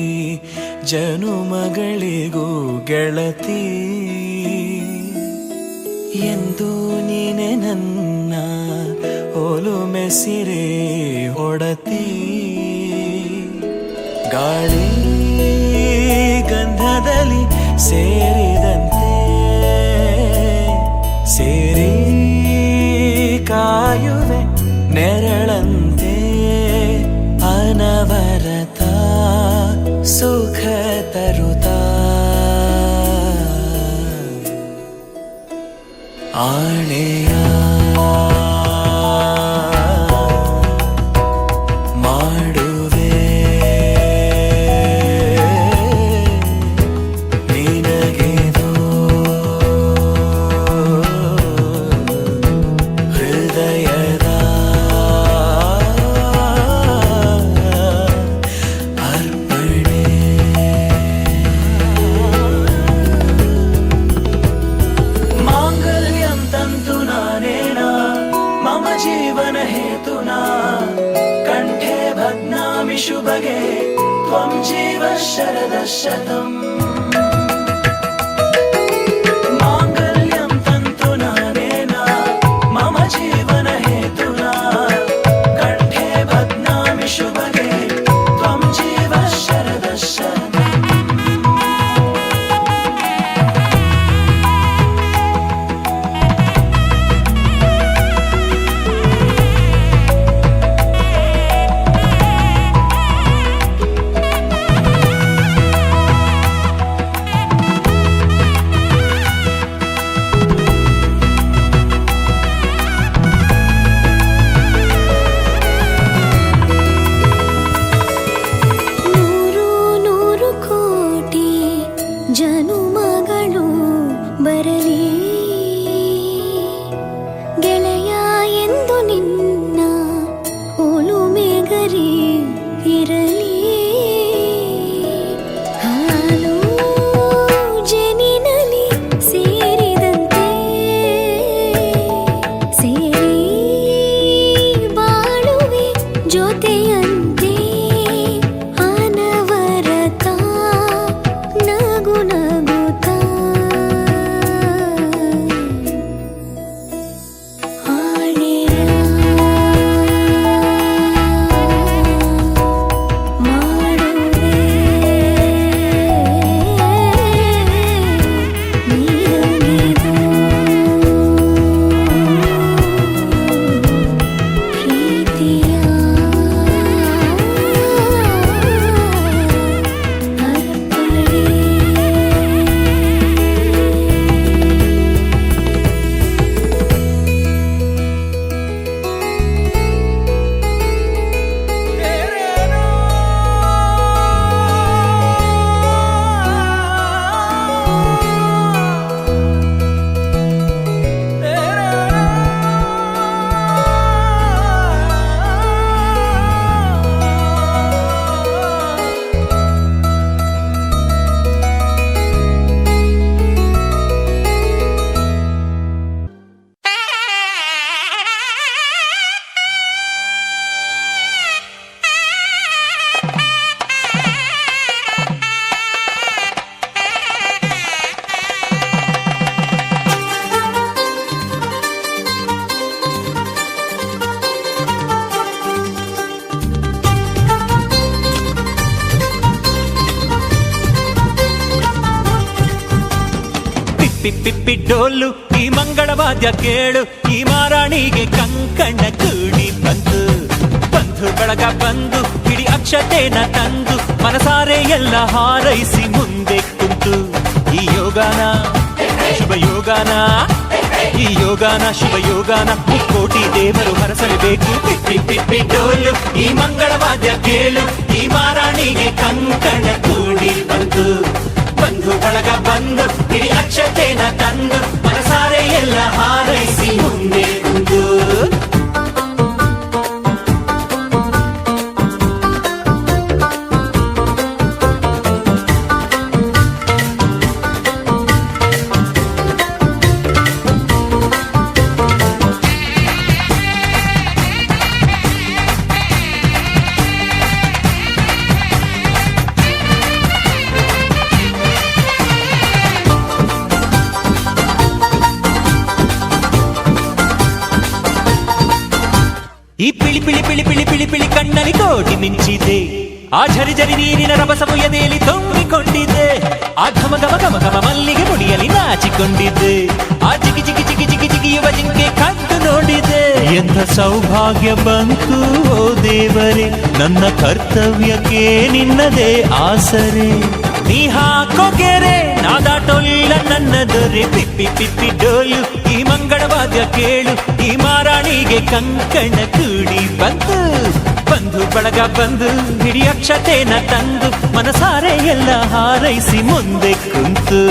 ಜನುಮಗಳಿಗೂ ಗೆಳತಿ ಎಂದು ನೀನೆ ನನ್ನ ಒಲುಮೆ ಸಿರೆ ಒಡತಿ ಗಾಳಿ ಗಂಧದಲ್ಲಿ ಸೇರಿದಂತೆ ಸೇರಿ ಕಾಯುವೆ ನೆರಳಂತೆ ಅನವರತ ಸುಖ ತರುತ್ತಾ ಆಣೆಯ ಮಾಡುವೆ ನಿನಗೆದು ಹೃದಯದ ಅರ್ಪಣೆ ಮಾಂಗಲ್ಯಂ ತಂತು ನಾನೇನ ಮಮ ಜೀವನ ಹೇತುನಾ ಕಂಠೆ ಭಗ್ನಾಮಿ ಶುಭಗೆ ತ್ವಂ ಜೀವ ಶರದ ಶತಂ ಮಾಂಗಲ್ಯಂ ತಂತು ನಾನೇನ ಮಮ ಜೀವನ ಹೇತುನಾ ಕಂಠೆ ಭಗ್ನಾಮಿ ಶುಭಗೆ ತ್ವಂ ಜೀವ ಶರದ ಶತಂ ನೂರು ನೂರು ಕೋಟಿ ಜನುಮಗಳು ಬರಲಿ ಗೆಳೆಯ ಎಂದು ನಿನ್ನ ಒಲುಮೆಗರಿ ಇರಲಿ ಹಾಲು ಜನಿನಲಿ ಸೇರಿದಂತೆ ಸೇರಿ ಬಾಳುವೆ ಜೊತೆಯಂತೆ ಅನವರತ ನಗು ನಗುತ್ತಾ ಆಣೆಯ ಮಾಡುವೆ ನಿನಗೆದು ಪ್ರೀತಿಯ ಪಿಪ್ಪಿ ಡೋಲು ಈ ಮಂಗಳವಾದ್ಯ ಕೇಳು ಈ ಮಾರಾಣಿಗೆ ಕಂಕಣ ಕೂಡಿ ಬಂತು ಬಂಧು ಬಳಗ ಬಂದು ಹಿಡಿ ಅಕ್ಷತೆನ ತಂದು ಮನಸಾರೆ ಎಲ್ಲ ಹಾರೈಸಿ ಮುಂದೆ ಕುಂತು ಈ ಯೋಗಾನ ಶುಭ ಯೋಗಾನ ಈ ಯೋಗಾನ ಶುಭ ಯೋಗಾನ ಕೋಟಿ ದೇವರು ಹರಸಲೇಬೇಕು ಪಿಪ್ಪಿ ಡೋಲು ಈ ಮಂಗಳವಾದ್ಯ ಕೇಳು ಈ ಮಾರಾಣಿಗೆ ಕಂಕಣ ಕೂಡಿ ಬಂತು ಬಂಧು ಬಳಗ ಬಂದು ಹಿಡಿ ಅಕ್ಷತೆನ ತಂದು ಮನಸಾರೆ ಎಲ್ಲ ಹಾರೈಸಿ ಮುಂದೆ ಕುಂತು ಈ ಪಿಳಿ ಪಿಳಿ ಪಿಳಿ ಪಿಳಿ ಪಿಳಿ ಪಿಳಿ ಕಣ್ಣಲ್ಲಿ ಕೋಟಿ ಮಿಂಚಿದೆ, ಆ ಝರಿ ಝರಿ ನೀರಿನ ರಭಸವು ಎದೆಯಲ್ಲಿ ತುಂಬಿಕೊಂಡಿದ್ದೆ, ಆ ಘಮ ಘಮ ಘಮ ಘಮ ಮಲ್ಲಿಗೆ ಮುಡಿಯಲ್ಲಿ ನಾಚಿಕೊಂಡಿದ್ದೆ, ಆ ಜಿಗಿ ಜಿಗಿ ಜಿಗಿ ಜಿಗಿ ಜಿಗಿಯುವ ಜಿಂಕೆ ಕದ್ದು ನೋಡಿದೆ. ಎಂಥ ಸೌಭಾಗ್ಯ ಬಂತು ಓ ದೇವರೇ, ನನ್ನ ಕರ್ತವ್ಯಕ್ಕೆ ನಿನ್ನದೇ ಆಸರೆ. ನೀ ಹಾಕೋ ಗೆರೆ ನಾದಾಟೊಲ್ಲ ನನ್ನ ದೊರೆ, ಪಿಪ್ಪಿ ಪಿಪ್ಪಿ ಡೋಲು ಈ ಮಂಗಳವಾದ್ಯ ಕೇಳು, ಈ ಮಾರಾಣಿಗೆ ಕಂಕಣ ಕೂಡಿ ಬಂತು. ಬಂಧು ಬಳಗ ಬಂದು ಹಿಡಿ ಅಕ್ಷತೆನ ತಂದು, ಮನಸಾರೆ ಎಲ್ಲ ಹಾರೈಸಿ ಮುಂದೆ ಕುಂತು.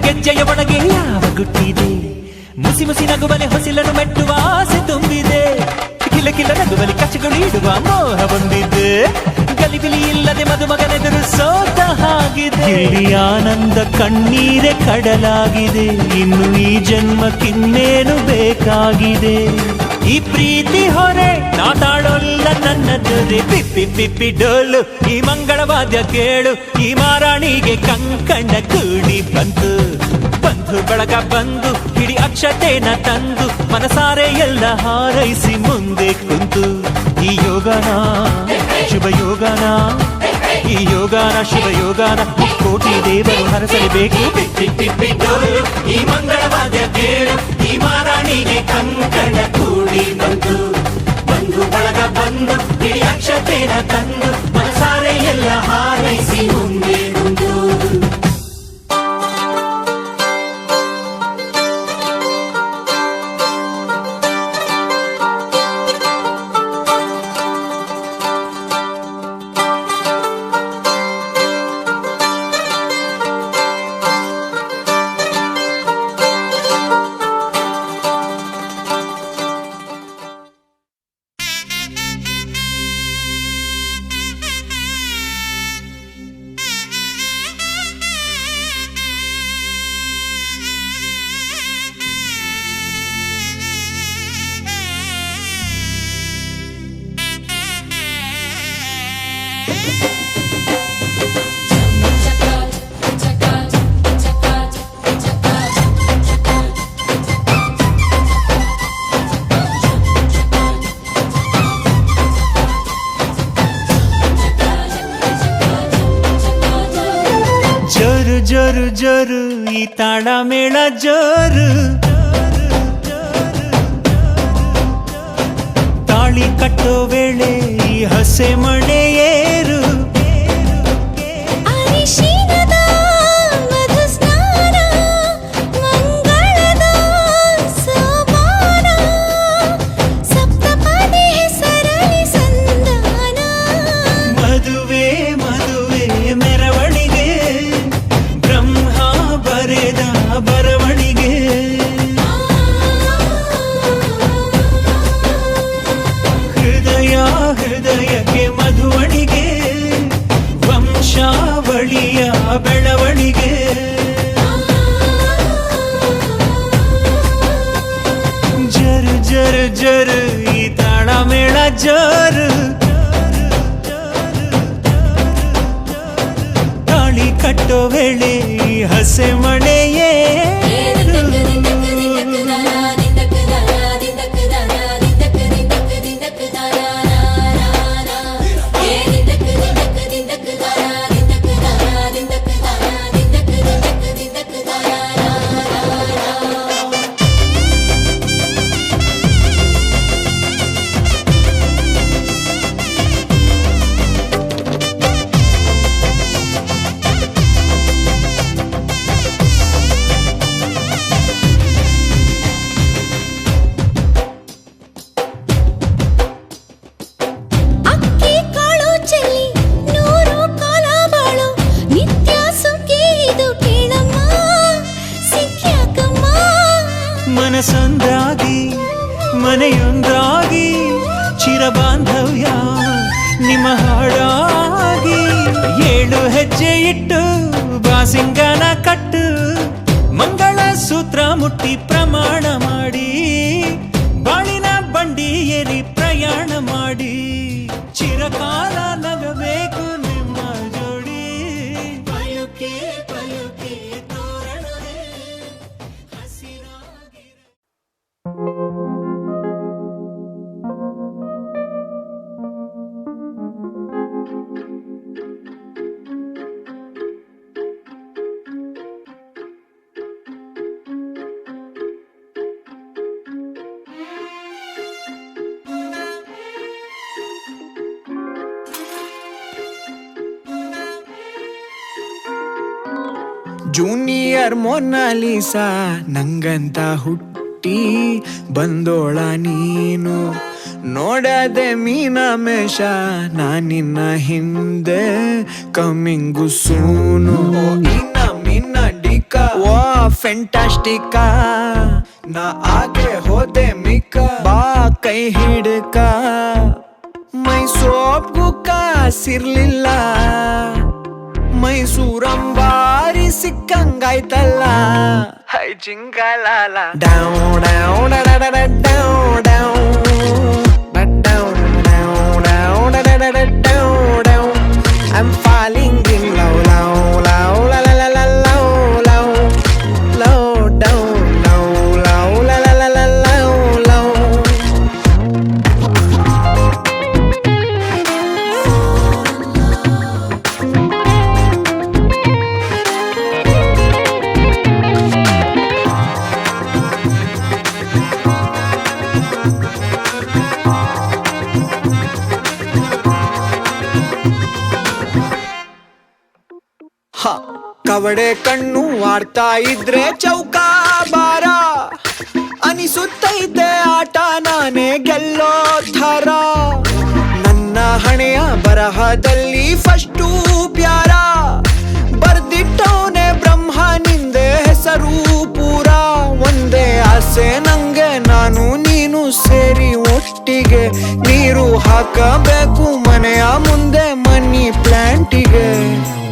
ಗೆಜ್ಜೆಯ ಒಳಗೆ ಯಾವ ಗುಟ್ಟಿದೆ, ಮುಸಿ ಮುಸಿ ನಗುವಲೆ ಹೊಸಿಲನ್ನು ಮೆಟ್ಟುವ ಆಸೆ ತುಂಬಿದೆ, ಕಿಲ ಕಿಲ ನಗುವಲಿ ಕಚ್ಚಗಳು ಇಡುವ ಮೋಹ ಬಂದಿದೆ, ಗಲಿಬಿಲಿ ಇಲ್ಲದೆ ಮದುಮಗನೆದುರು ಸೋತ ಹಾಗಿದೆ. ಇಲ್ಲಿ ಆನಂದ ಕಣ್ಣೀರೆ ಕಡಲಾಗಿದೆ, ಇನ್ನು ಈ ಜನ್ಮಕ್ಕಿನ್ನೇನು ಬೇಕಾಗಿದೆ. ಈ ಪ್ರೀತಿ ಹೊರೆ ನಾತಾಡೋಲ್ಲ ನನ್ನ ದೊರೆ, ಪಿಪ್ಪಿ ಪಿಪ್ಪಿ ಡೋಲು ಈ ಮಂಗಳವಾದ್ಯ ಕೇಳು, ಈ ಮಾರಾಣಿಗೆ ಕಂಕಣ ಕೂಡಿ ಬಂತು. ಬಂಧು ಬಳಗ ಬಂದು ಹಿಡಿ ಅಕ್ಷತೆನ ತಂದು, ಮನಸಾರೆ ಎಲ್ಲ ಹಾರೈಸಿ ಮುಂದೆ ಕುಂತು. ಈ ಯೋಗನ ಶುಭ ಯೋಗನ, ಈ ಯೋಗನ ಶುಭ ಯೋಗನ ಕೋಟಿ ದೇವರು ಹರಸಲೇಬೇಕು. ಪಿಪ್ಪಿ ಪಿಪ್ಪಿ ಡೋಲು ಈ ಮಂಗಳವಾದ್ಯ ಕೇಳು, ಈ ಮಾರಾಣಿಗೆ ಕಂಕಣ ಕೂಡಿ ಬಂತು. ಬಂಧು ಬಳಗ ಬಂದು ಹಿಡಿ ಅಕ್ಷತೆನ ತಂದು, ಮನಸಾರೆ ಎಲ್ಲ ಹಾರೈಸಿ ಮುಂದೆ ಕುಂತು. ಜೋರು ಜೋರು ಜೋರು ಈ ತಾಳ ಮೇಳ ಜೋರು, ತಾಳಿ ಕಟ್ಟೋ ವೇಳೆ ಈ ಹಸೆ ಮಣೆ ಏರು, ಅರಿಶಿನದ ಮಧು ಸ್ನಾನ, ಮಂಗಳದ ಸೋಪಾನ, ಸಪ್ತಪದಿ ಹೆಸರಲಿ ಸಂಧಾನ. ಮದುವೆ ಮದುವೆ ಮೆರವಣಿಗೆ, ಬ್ರಹ್ಮ ಬರೆದ ಬರವಣಿಗೆ, ಹೃದಯ ಹೃದಯಕ್ಕೆ ಮಧುವಣಿಗೆ, ವಂಶಾವಳಿಯ ಬೆಳವಣಿಗೆ. ಜರು ಜರು ಜರು ಈ ತಾಳ ಮೇಳ ಜೋರು, ತಾಳಿ ಕಟ್ಟೋ ವೇಳೆ ಈ ಹಸೆ ಮಣೆಯೇ. ಮನಸೊಂದಾಗಿ ಮನೆಯೊಂದಾಗಿ ಚಿರಬಾಂಧವ್ಯ ನಿಮ್ಮ ಹಾಡಾಗಿ 7 ಹೆಜ್ಜೆ ಇಟ್ಟು ಬಾಸಿಂಗನ ಕಟ್ಟು ಮಂಗಳ ಸೂತ್ರ ಮುಟ್ಟಿ ಪ್ರಮಾಣ ಮಾಡಿ ಬಾಳಿನ ಬಂಡಿ ಏರಿ ಪ್ರಯಾಣ ಮಾಡಿ ಚಿರಕಾಲ ನಗಬೇಕು ನಿಮ್ಮ ಜೋಡಿ ಪಯುಕೆ ಪಯುಕೆ ತೋರಣವೇ ಹಸಿರಾಗಿರ ಜೂನಿಯರ್ ಮೊನಾಲಿಸಾ ನಂಗಂತ ಹುಟ್ಟಿ ಬಂದೋಳ ನೀನು ನೋಡದೆ ಮೀನಮೇಷ ನಾನಿನ್ನ ಹಿಂದೆ ಕಮಿಂಗು ಸೂನು ಇನ್ನ ಮಿನ್ನ ಡಿಕ ವಾ ಫೆಂಟಾಸ್ಟಿಕ ನಾ ಆಗೆ ಹೋದೆ ಮಿಕ್ಕ ಬಾ ಕೈ ಹಿಡ್ಕ ಮೈ ಸೋಪ್ಗೂ ಕಾಸಿರ್ಲಿಲ್ಲ ಮೈಸೂರಂಬಾರಿ ಸಿಕ್ಕಂಗಾಯ್ತಲ್ಲ ಹೈ ಜಿಂಗಲಾಲ ಡೌ ಡೌ ಡಡ ಡೌ ಡೌ I'm falling in love, love, love, la la la la love, love, love, down, love, love, la la la la love, love. ಕವಡೆ ಕಣ್ಣು ಆಡ್ತಾ ಇದ್ರೆ ಚೌಕ ಬಾರ ಅನಿಸುತ್ತೈತೆ ಆಟ ನಾನೇ ಗೆಲ್ಲೋ ಥರ ನನ್ನ ಹಣೆಯ ಬರಹದಲ್ಲಿ ಫಸ್ಟು ಪ್ಯಾರ ಬರ್ದಿಟ್ಟವನೆ ಬ್ರಹ್ಮ ನಿಂದೆ ಹೆಸರು ಪೂರ ಒಂದೇ ಆಸೆ ನಂಗೆ ನಾನು ನೀನು ಸೇರಿ ಒಟ್ಟಿಗೆ ನೀರು ಹಾಕಬೇಕು ಮನೆಯ ಮುಂದೆ ಮನಿ ಪ್ಲಾಂಟಿಗೆ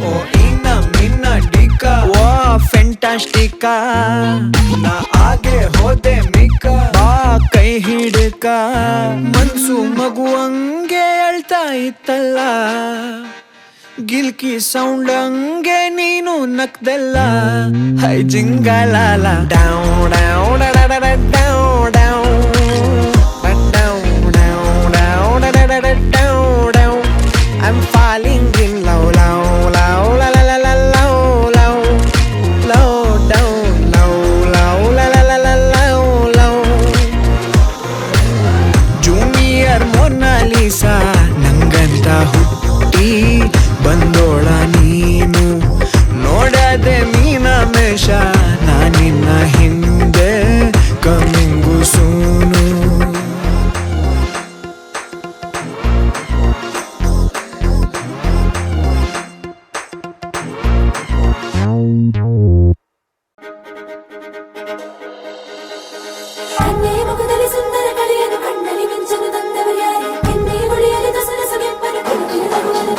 ಓ ಇನ್ನ ಮಿನ್ನ ಡಿಕ ವಾ ಫೆಂಟಾಸ್ಟಿಕ ನಾ ಆಗೆ ಹೋದೆ ಮಿಕ್ಕ ಬಾ ಕೈ ಹಿಡ್ಕ ಮನ್ಸು ಮಗುವಂಗೆ ಅಳ್ತಾ ಇತ್ತಲ್ಲ ಗಿಲ್ಕಿ ಸೌಂಡ್ ಹಂಗೆ ನೀನು ನಕ್ದಲ್ಲ ಹೈ ಜಿಂಗಲಾಲ ಡೌ ಡೌ ಡಡ ಡೌ ಡೌ I'm falling in love, love, love, la la la la love, love, love, down, love, love, la la la la love, love. Junior Mona Lisa ನಂಗಂತ ಹುಟ್ಟಿ ಬಂದೋಳ ನೀನು ನೋಡದೆ ಮೀನಮೇಷ ನಾನಿನ್ನ ಹಿಂದೆ ಕಮಿಂಗು ಸೂನು ಮುಖದಲ್ಲಿ ಸುಂದರ ಕಳೆಯನ್ನು ಕಣ್ಣಲ್ಲಿ ಮಿಂಚಲು ತಂದವರ್ಯಾರು ಎನ್ನೇ ಹೊಳೆಯಲು ದಸರ ಸೊಗೆಪ್ಪನು ಕುಲುಕಿಲು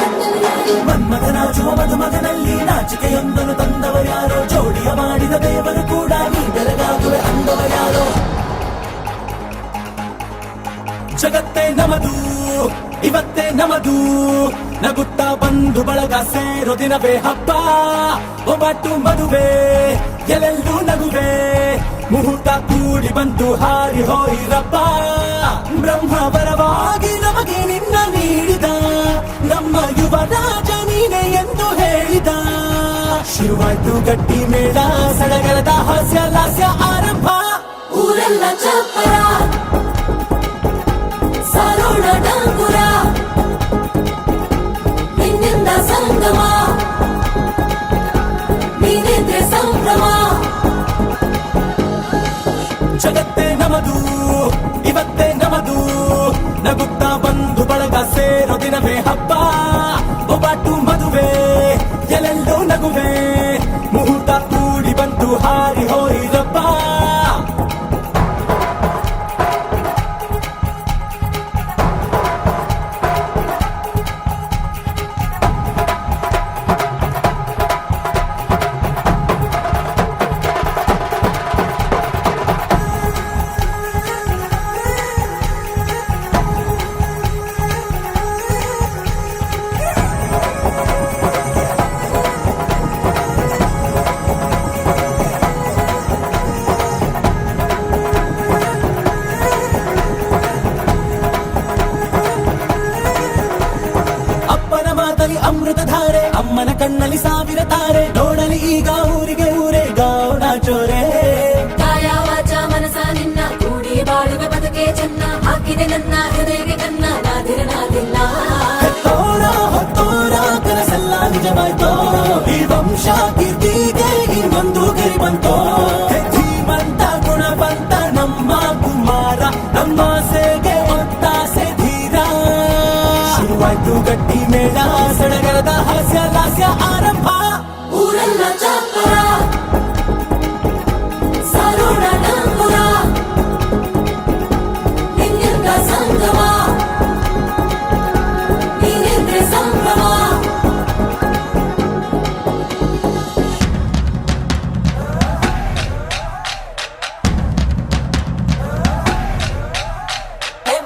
ತಂದವರ್ಯಾರು ಮನ್ಮಥನಾಚುವ ಮಧುಮಗನಲ್ಲಿ ನಾಚಿಕೆಯೊಂದನ್ನು ತಂದವರ್ಯಾರೋ ಜೋಡಿಯ ಮಾಡಿದ ದೇವರು ಕೂಡ ನೀ ಬೆಳಗಾಗುವೆ ಅಂದವರ್ಯಾರೋ ಜಗತ್ತೇ ನಮದು ಇವತ್ತೇ ನಮದು ನಗುತ್ತಾ ಬಂದು ಬಳಗ ಸೇರೋ ದಿನವೇ ಹಬ್ಬ ಒಬ್ಬಟ್ಟು ಮದುವೆ ಎಲ್ಲೆಲ್ಲೂ ನಗುವೆ ಮುಹೂರ್ತ ಕೂಡಿ ಬಂತು ಹಾರಿ ಹೋಯಿರಪ್ಪ ಬ್ರಹ್ಮ ವರವಾಗಿ ನಮಗೆ ನಿನ್ನ ನೀಡಿದ ನಮ್ಮ ಯುವರಾಜ ನೀನೆ ಎಂದು ಹೇಳಿದ ಶುರುವಾಯ್ತು ಗಟ್ಟಿ ಮೇಳ ಸಡಗರದ ಹಾಸ್ಯ ಲಾಸ್ಯ ಆರಂಭ ಊರೆಲ್ಲ ಚಪ್ಪರ ಸಾರೋಣ ಡಂಗುರ ನಿನ್ನಿಂದ ಸಂಗಮ ನೀನಿದ್ರೆ ಸಂಭ್ರಮ ಜಗತ್ತೇ ನಮದು ಇವತ್ತೇ ನಮದು ನಗುತ್ತಾ ಬಂದು ಬಳಗ ಸೇರೋ ದಿನವೇ ಹಬ್ಬ ಒಬ್ಬಟ್ಟು ಮದುವೆ ಎಲ್ಲೆಲ್ಲೂ ನಗುವೆ ಮುಹೂರ್ತ ಕೂಡಿ ಬಂತು ಹಾರಿ ಹೋಯಿರಪ್ಪ ಬಂದಿದೆ ನನ್ನ ಹೃದಯಕ್ಕೆ ಕನ್ನ ನಾದಿರನಾದಿಲ್ಲ ಹೊತ್ತೋರ ಕನಸೆಲ್ಲ ನಿಜವಾಯ್ತೋ ಈ ವಂಶ ಕೀರ್ತಿಗೆ ಇನ್ನೊಂದು ಗರಿ ಬಂತೋ ಧೀಮಂತ ಗುಣವಂತ ನಮ್ಮ ಕುಮಾರ ನಮ್ಮ ಸೇಗೆ ಒತ್ತಾಸೆ ಧೀರ ಶುರುವಾಯ್ತು ಗಟ್ಟಿ ಮೇಳ ಸಡಗರದ ಹಾಸ್ಯ ಲಾಸ್ಯ ಆರಂಭ ಊರೆಲ್ಲ ಚಾಪರ ಸಾರೋಣ ಡಂಗುರ ಹಿಂಗಿರ್ದ ಸಂಗಮ ನೀನಿದ್ರೆ ಸಂಭ್ರಮ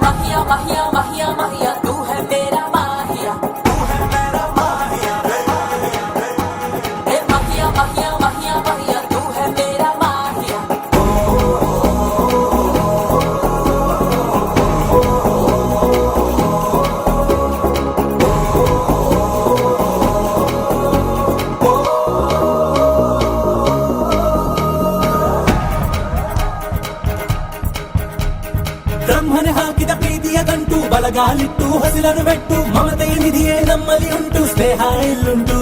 माहिया माहिया माहिया माहिया तू है मेरा माहिया माहिया माहिया माहिया माहिया तू है मेरा माहिया ಬ್ರಹ್ಮನೆ ಹಾಕಿದ ಪ್ರೀತಿಯ ಗಂಟು ಬಲಗಾಲಿಟ್ಟು ಹಸಿರನ್ನು ಬೆಟ್ಟು ಮಮತೆಯ ನಿಧಿಯೇ ನಮ್ಮಲ್ಲಿ ಉಂಟು ಸ್ನೇಹ ಇಲ್ಲುಂಟು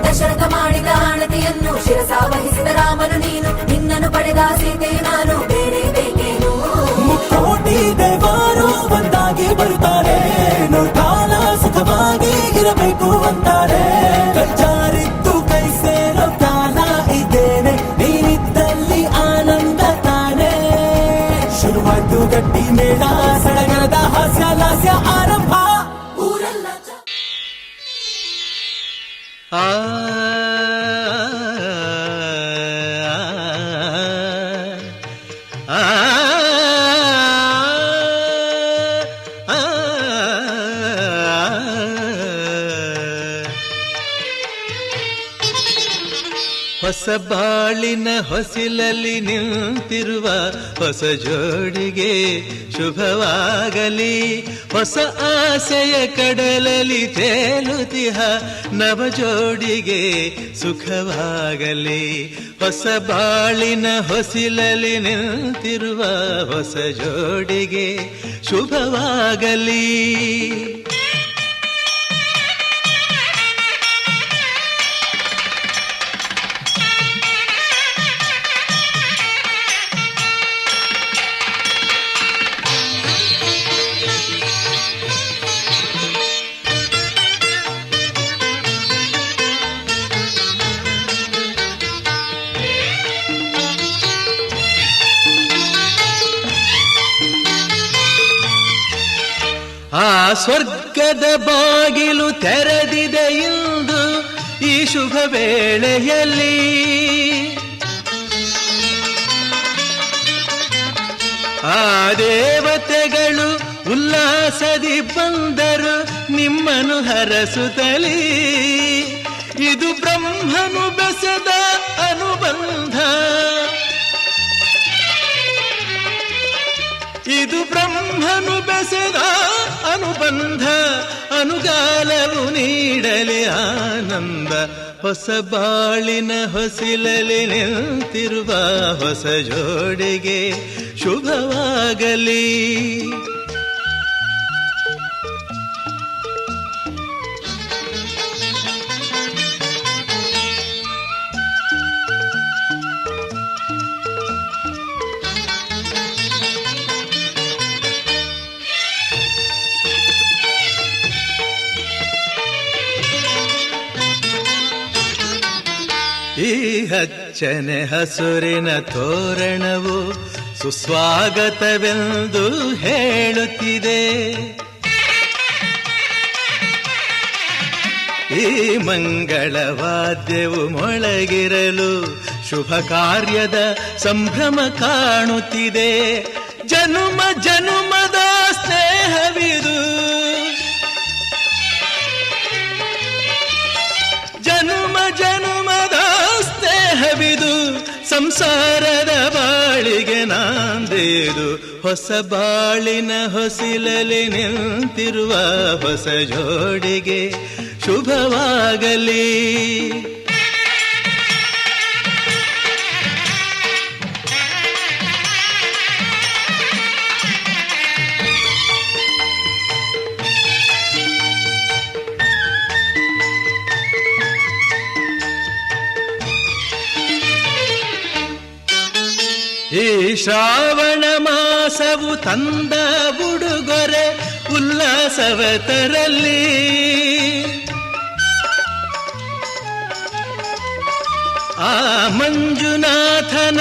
ದಶರಥ ಮಾಡಿದ ಆಣತಿಯನ್ನು ಶಿರಸ ವಹಿಸಿದ ರಾಮನು ನೀನು ನಿನ್ನನ್ನು ಪಡೆದ ಸೀತೆ ನಾನು ಬೇರೆ ಬೇಕೇನು ಮುಕ್ಕೋಟಿ ದೇವರು ಒಂದಾಗಿ ಬರುತ್ತಾರೆ ಕಾಲ ಸುಖವಾಗಿ ಇರಬೇಕು ಅಂತಾರೆ ಕೈಜಾರಿದ್ದು ಕೈ ಸೇರೋ ಕಾಲ ಇದ್ದೇನೆ ನೀನಿದ್ದಲ್ಲಿ ಆನಂದ ತಾನೆ ಶುರುವಾಯ್ತು ಗಟ್ಟಿ ಮೇಳ ಸಡಗರದ ಹಾಸ್ಯ ಲಾಸ್ಯ ಆರಂಭ ಊರೆಲ್ಲ ಆ ಆ ಹೊಸ ಬಾಳಿನ ಹೊಸಿಲಲ್ಲಿ ನಿಂತಿರುವ ಹೊಸ ಜೋಡಿಗೆ ಶುಭವಾಗಲಿ ಹೊಸ ಆಸೆಯ ಕಡಲಲ್ಲಿ ತೇಲುತಿಹ ನವ ಜೋಡಿಗೆ ಸುಖವಾಗಲಿ ಹೊಸ ಬಾಳಿನ ಹೊಸಿಲಲ್ಲಿ ನಿಂತಿರುವ ಹೊಸ ಜೋಡಿಗೆ ಶುಭವಾಗಲಿ ಆ ಸ್ವರ್ಗದ ಬಾಗಿಲು ತೆರೆದಿದೆ ಇಂದು ಈ ಶುಭ ವೇಳೆಯಲ್ಲಿ ಆ ದೇವತೆಗಳು ಉಲ್ಲಾಸದಿ ಬಂದರು ನಿಮ್ಮನ್ನು ಹರಸುತ್ತಲೇ ಇದು ಬ್ರಹ್ಮನು ಬೆಸೆದ ಅನುಬಂಧ ಇದು ಬ್ರಹ್ಮನು ಬೆಸೆದ ಅನುಬಂಧ ಅನುಗಾಲವು ನೀಡಲಿ ಆನಂದ ಹೊಸ ಬಾಳಿನ ಹೊಸಿಲಲಿ ನಿಂತಿರುವ ಹೊಸ ಜೋಡಿಗೆ ಶುಭವಾಗಲಿ ಈ ಹಚ್ಚನೆ ಹಸುರಿನ ತೋರಣವು ಸುಸ್ವಾಗತವೆಂದು ಹೇಳುತ್ತಿದೆ ಈ ಮಂಗಳವಾದ್ಯವು ಮೊಳಗಿರಲು ಶುಭ ಕಾರ್ಯದ ಸಂಭ್ರಮ ಕಾಣುತ್ತಿದೆ ಜನುಮ ಜನುಮದ ಸ್ನೇಹವಿದು ಜನುಮ ಜನುಮದ ಸ್ನೇಹವಿದು ಸಂಸಾರದ ಬಾಳಿಗೆ ನಾಂದೇದು ಹೊಸ ಬಾಳಿನ ಹೊಸಿಲಲಿ ನಿಂತಿರುವ ಹೊಸ ಜೋಡಿಗೆ ಶುಭವಾಗಲಿ ಶ್ರಾವಣ ಮಾಸವು ತಂದ ಉಡುಗೊರೆ ಉಲ್ಲಾಸವ ತರಲಿ. ಆ ಮಂಜುನಾಥನ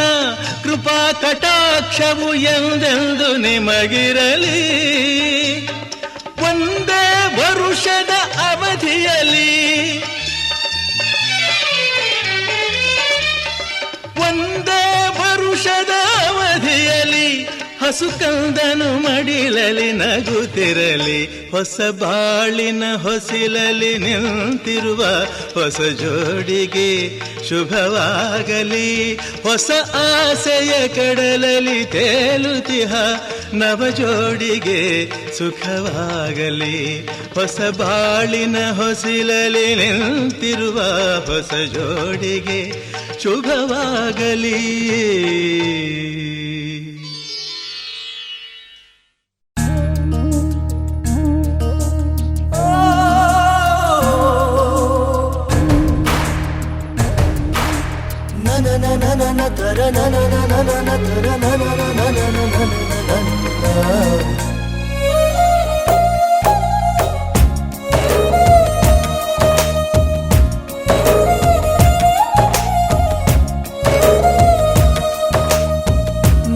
ಕೃಪಾ ಕಟಾಕ್ಷವು ಎಂದೆಂದು ನಿಮಗಿರಲಿ. ಒಂದೇ ವರುಷದ ಅವಧಿಯಲ್ಲಿ ಹಸುಕಂದನು ಮಡಿಲಲಿ ನಗುತ್ತಿರಲಿ. ಹೊಸ ಬಾಳಿನ ಹೊಸಿಲಲಿ ನಿಂತಿರುವ ಹೊಸ ಜೋಡಿಗೆ ಶುಭವಾಗಲಿ. ಹೊಸ ಆಸೆಯ ಕಡಲಲಿ ತೇಲುತಿಹ ನವ ಜೋಡಿಗೆ ಸುಖವಾಗಲಿ. ಹೊಸ ಬಾಳಿನ ಹೊಸಿಲಲಿ ನಿಂತಿರುವ ಹೊಸ ಜೋಡಿಗೆ ಶುಭವಾಗಲಿ.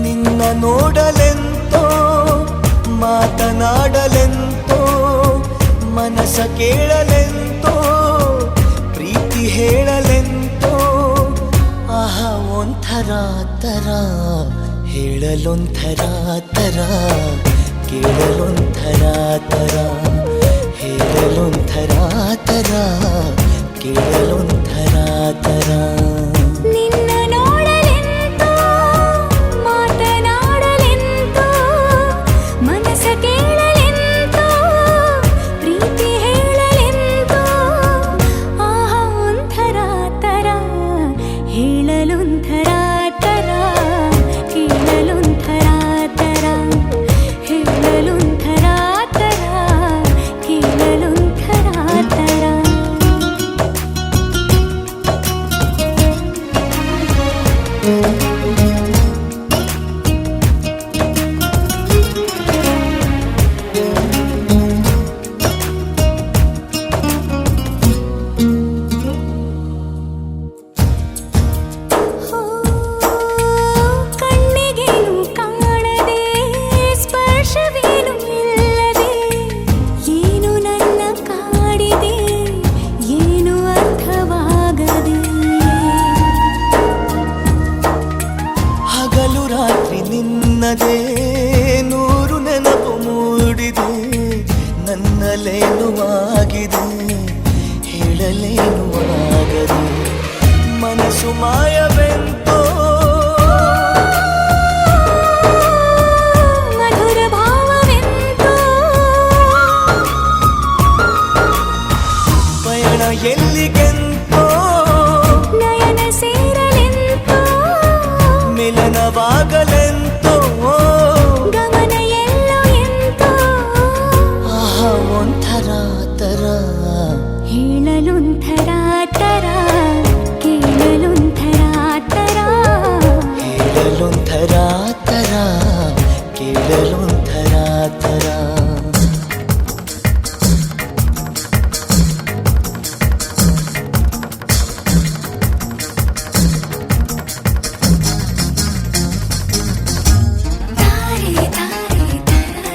ನಿನ್ನ ನೋಡಲೆಂತೋ ಮಾತನಾಡಲೆಂತೋ ಮನಸ ಕೇಳಲೆಂತೋ ಪ್ರೀತಿ ಹೇಳಲೆಂತೋ ಆಹಾ ಒಂಥರ ತರ ಹೇಳಲೊಂಥರ ತರ ಕೇಳಲೊಂಥರ ತರ ಹೇಳಲೊಂಥರ ತರ ಕೇಳಲೊಂಥರ ತರ. ನಿನ್ನ ನೋಡಲೆಂತೋ ಮಾತನಾಡಲೆಂತೋ ಮನಸ ಕೇಳಲೆಂತೋ ಪ್ರೀತಿ ಹೇಳಲೆಂತೋ ಆಹಾ ಒಂಥರ ತರ ಹೇಳಲೊಂಥರ ತರ ಕೇಳಲೊಂಥರ ತರ ಹೇಳಲೊಂಥರ ತರ ಕೇಳಲೊಂಥರ ತರ. ಕಣ್ಣಿಗೇನು ಕಾಣದೆ ಸ್ಪರ್ಶವೇನು ಇಲ್ಲದೆ ಏನು ನನ್ನ ಕಾಡಿದೆ ಏನು ಅರ್ಥವಾಗದೆ. ಹಗಲು ರಾತ್ರಿ ನಿನ್ನದೇ ನೂರು ನೆನಪು ಮೂಡಿದೆ. ನನ್ನಲ್ಲೇನು ಆಗಿದೆ ಹೇಳಲೇನು ಆಗದೆ. ಮನಸ್ಸು ಮಾಯವೆಂತೋ ಮಧುರ ಭಾವವೆಂತೋ ಪಯಣ ಎಲ್ಲಿಗೆಂತೋ ನಯನ ಸೇರಲೆಂತೋ ಮಿಲನವಾಗಲೆಂತೋ ಗಮನ ಎಲ್ಲೋ ಎಂತೋ ಆಹಾ ಒಂಥರ ತರ ಹೇಳಲೊಂಥರ ತರ ಕೇಳಲೊಂಥರ ತರ ಹೇಳಲೊಂಥರ ತರ ಕೇಳಲೊಂಥರ ತರ. ತಾರೆ ತಾರೆ ತರ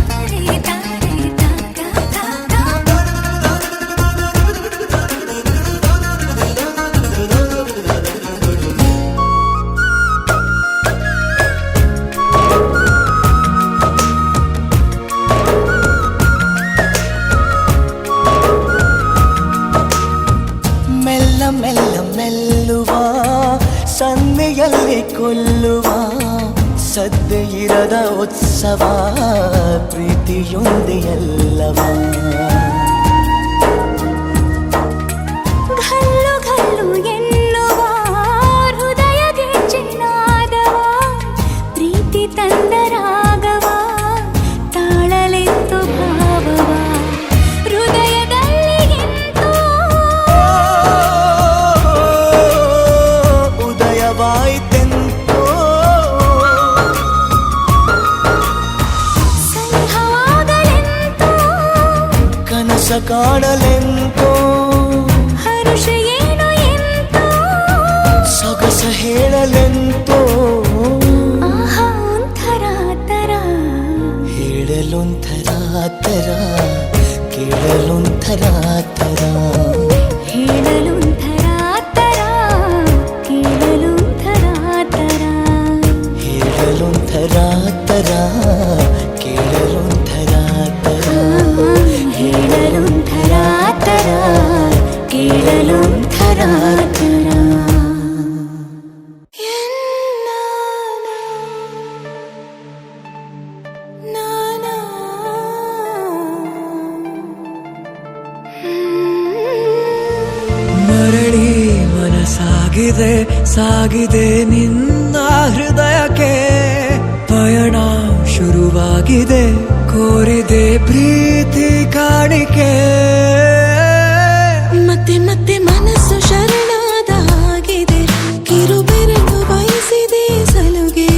ತಾರೆ ತಾರೆ ಮೆಲ್ಲ ಮೆಲ್ಲ ಮೆಲ್ಲುವ ಸನ್ನೆಯಲ್ಲಿ ಕೊಲ್ಲುವ ಸದ್ದೆ ಇರದ ಉತ್ಸವ ಪ್ರೀತಿಯೊಂದೆ ಎಲ್ಲವ. ಘಲ್ಲು ಘಲ್ಲು ಎನ್ನುವ ಹೃದಯಗೆ ಚಿನ್ನಾದವ ಪ್ರೀತಿ ತಂದ ರಾಗವ ತಾಳಲೆಂತು ಭಾವವ ಹೃದಯದಲ್ಲಿ ಎಂತೋ ಉದಯವಾಯಿತೆಂತೋ ಕಾಣಲೆಂತೋ ಹರುಷ ಏನೋ ಎಂತೋ ಸೊಗಸ ಹೇಳಲೆಂತೋ ಆಹಾ ಒಂಥರ ತರ ಹೇಳಲೊಂಥರ ತರ ಕೇಳಲೊಂಥರ ತರ ಹೇಳಲೊಂಥರ ತರ ಕೇಳಲೊಂಥರ ತರ ಹೇಳಲೊಂಥರ ತರ ಕೇಳಲೊಂಥರ ತರ ಹೇಳಲೊಂಥರ ತರ ಕೇಳಲೊಂಥರ ತರ ಮರಳಿ ಮನಸಾಗಿದೆ ಸಾಗಿದೆ ನಿನ್ನ ಹೃದಯಕ್ಕೆ ಪಯಣ ಶುರುವಾಗಿದೆ ಕೋರಿದೆ ಪ್ರೀತಿ ಕಾಣಿಕೆ ಮತ್ತೆ ಮತ್ತೆ ಮನಸ್ಸು ಶರಣಾದ ಹಾಗಿದೆ ಕಿರುಬೆರಳು ಬಯಸಿದೆ ಸಲುಗೆ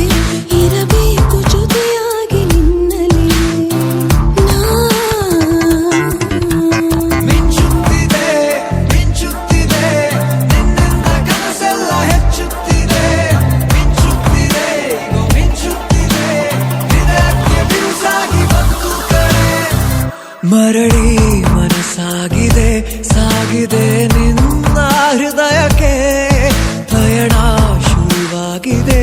ಇರಬೇಕು ಜೊತೆಯಾಗಿ ನಿನ್ನಲ್ಲಿ ಮಿಂಚುತ್ತಿದೆ ಮಿಂಚುತ್ತಿದೆ ನಿನ್ನಿಂದ ಕನಸೆಲ್ಲ ಹೆಚ್ಚುತ್ತಿದೆ ಮಿಂಚುತ್ತಿದೆ ಈಗ ಮಿಂಚುತ್ತಿದೆ ಹೃದಯಕ್ಕೆ ಬಿರುಸಾಗಿ ಬಂತು ಕರೆ ಮರಳಿ ಮನಸ್ಸಾಗಿದೆ ಸಾಗಿದೆ ನಿನ್ನ ಹೃದಯಕ್ಕೆ ಪಯಣ ಶುರುವಾಗಿದೆ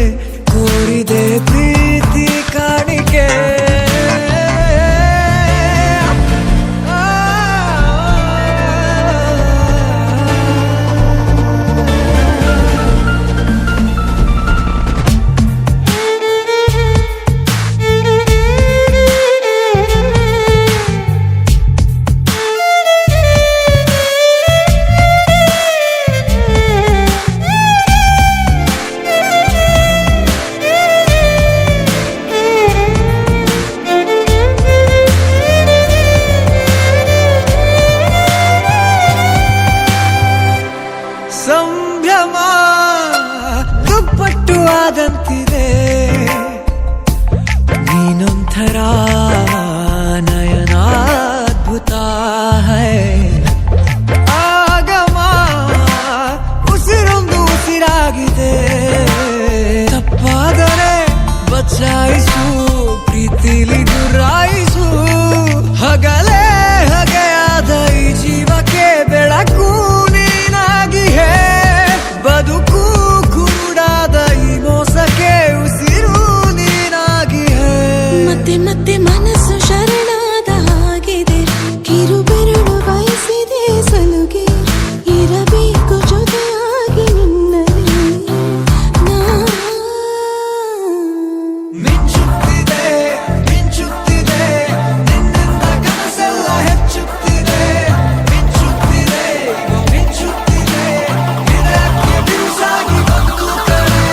ಕೋರಿದೆ ಪ್ರೀತಿ ಕಾಣಿಕೆ ಸಂಭ್ರಮ ದುಪ್ಪಟ್ಟು ಆದಂತಿದೆ ನೀನೊಂಥರ ನಯನಾದ್ಭುತ ಹೈ ಆಗಮ ಉಸಿರೊಂದು ಉಸಿರಾಗಿದೆ ತಪ್ಪಾದರೆ ಬಚಾಯಿಸು ಪ್ರೀತಿಲಿ ಗುರಾಯಿಸು ಹಗಲೇ ಹಗೆಯಾದ ಈ ಜೀವಕ್ಕೆ ಬೆಳಕು ನೀನಾಗಿ ಹೇ ಬದುಕು ಕುರುಡಾದ ಈ ಮೋಸಕ್ಕೆ ಉಸಿರು ನೀನಾಗಿ ಹೇ ಮತ್ತೆ ಮತ್ತೆ ಮನಸ್ಸು ಶರಣಾದ ಹಾಗಿದೆ ಕಿರುಬೆರಳು ಬಯಸಿದೆ ಸಲುಗೆ ಇರಬೇಕು ಜೊತೆಯಾಗಿ ನಿನ್ನಲ್ಲಿ ಮಿಂಚುತ್ತಿದೆ ಮಿಂಚುತ್ತಿದೆ ನಿನ್ನಿಂದ ಕನಸೆಲ್ಲ ಹೆಚ್ಚುತ್ತಿದೆ ಮಿಂಚುತ್ತಿದೆ ಈಗ ಮಿಂಚುತ್ತಿದೆ ಹೃದಯಕ್ಕೆ ಬಿರುಸಾಗಿ ಬಂತು ಕರೆ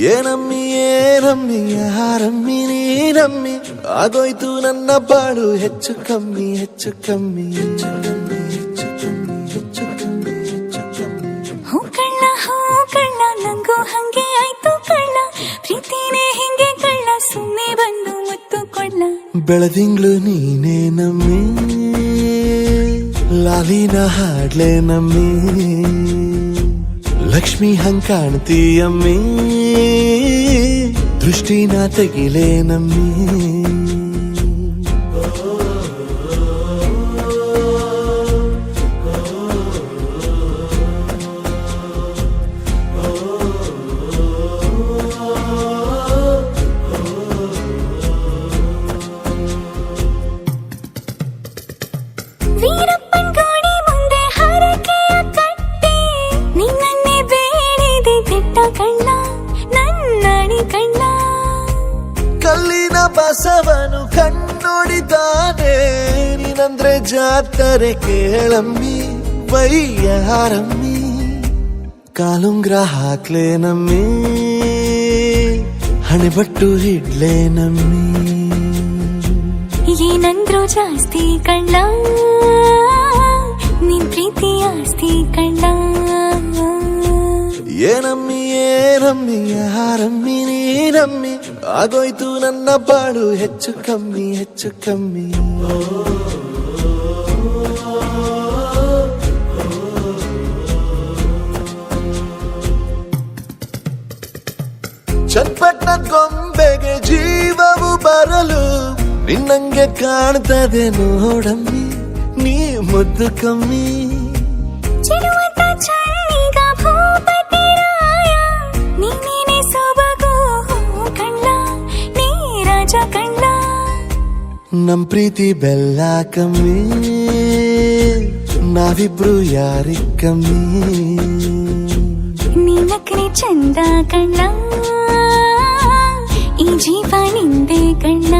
ಏನಮ್ಮಿ ಏನಮ್ಮಿ ಯಾರಮ್ಮಿ ನೀನಮ್ಮಿ ಆಗೋಯ್ತು ನನ್ನ ಬಾಳು ಹೆಚ್ಚು ಕಮ್ಮಿ ಹೆಚ್ಚು ಕಮ್ಮಿ ಹೆಚ್ಚು ಕಮ್ಮಿ ಹೆಚ್ಚು ಕಮ್ಮಿ ಹೆಚ್ಚು ಕಮ್ಮಿ ಹೆಚ್ಚು ಕಮ್ಮಿ ಹೂ ಕಳ್ಳ ನಂಗೂ ಹಂಗೆ ಆಯ್ತು ಕಳ್ಳ ಪ್ರೀತಿನೇ ಹಿಂಗೆ ಕಳ್ಳ ಸುಮ್ಮನೆ ಬಂದು ಮುತ್ತು ಕೊಳ್ಳ ಬೆಳದಿಂಗ್ಳು ನೀನೇ ನಮ್ಮಿ ಲಾಲಿನ ಹಾಡ್ಲೆ ನಮ್ಮಿ ಲಕ್ಷ್ಮಿ ಹಂಗ್ ಕಾಣ್ತೀಯಮ್ಮಿ ದೃಷ್ಟಿನ ತೆಗಿಲೆ ನಮ್ಮಿ ವೀರಪ್ಪನ್ ಗೋಡಿ ಮುಂದೆ ಹರಕೆಯ ಕಟ್ಟಿ ನಿನ್ನನ್ನೇ ಬೇಡಿದೆ ದಿಟ್ಟ ಕಣ್ಣ ನನ್ನಣಿ ಕಣ್ಣ ಕಲ್ಲಿನ ಬಸವನು ಕಣ್ಣೊಡಿತಾನೆ, ನೀನಂದ್ರೆ ಜಾತರೆ ಕೇಳಮ್ಮಿ ವಯ್ಯಾರಮ್ಮಿ. ಕಾಲುಂಗ್ರ ಹಾಕ್ಲೇ ನಮ್ಮಿ, ಹಣೆಬಟ್ಟು ಇಡ್ಲೇ ನಮ್ಮಿ. ಏನಂದ್ರು ಜಾಸ್ತಿ ಕಳ್ಳ, ನಿನ್ ಪ್ರೀತಿ ಆಸ್ತಿ ಕಳ್ಳ. ಏನಮ್ಮಿ ಏನಮ್ಮಿ ಯಾರಮ್ಮಿ ನೀನಮ್ಮಿ, ಆಗೋಯ್ತು ನನ್ನ ಬಾಳು ಹೆಚ್ಚು ಕಮ್ಮಿ ಹೆಚ್ಚು ಕಮ್ಮಿ. ಚಟ್ಪಟ್ನ ಗೊಂಬೆಗೆ ಜೀವವು ಬರಲು ನಿನ್ನಂಗೆ ಕಾಣ್ತದೆ ನೋಡಮ್ಮಿ, ನೀ ಮುದ್ದು ಕಮ್ಮಿ. ನಮ್ ಪ್ರೀತಿ ಬೆಲ್ಲ ಕಮ್ಮಿ, ನಾವಿಬ್ರು ಯಾರಿಗ್ ಕಮ್ಮಿ. ನೀನಕ್ರೆ ಚಂದ ಕಣ್ಣ, ಈ ಜೀವ ನಿಂದೆ ಕಣ್ಣ.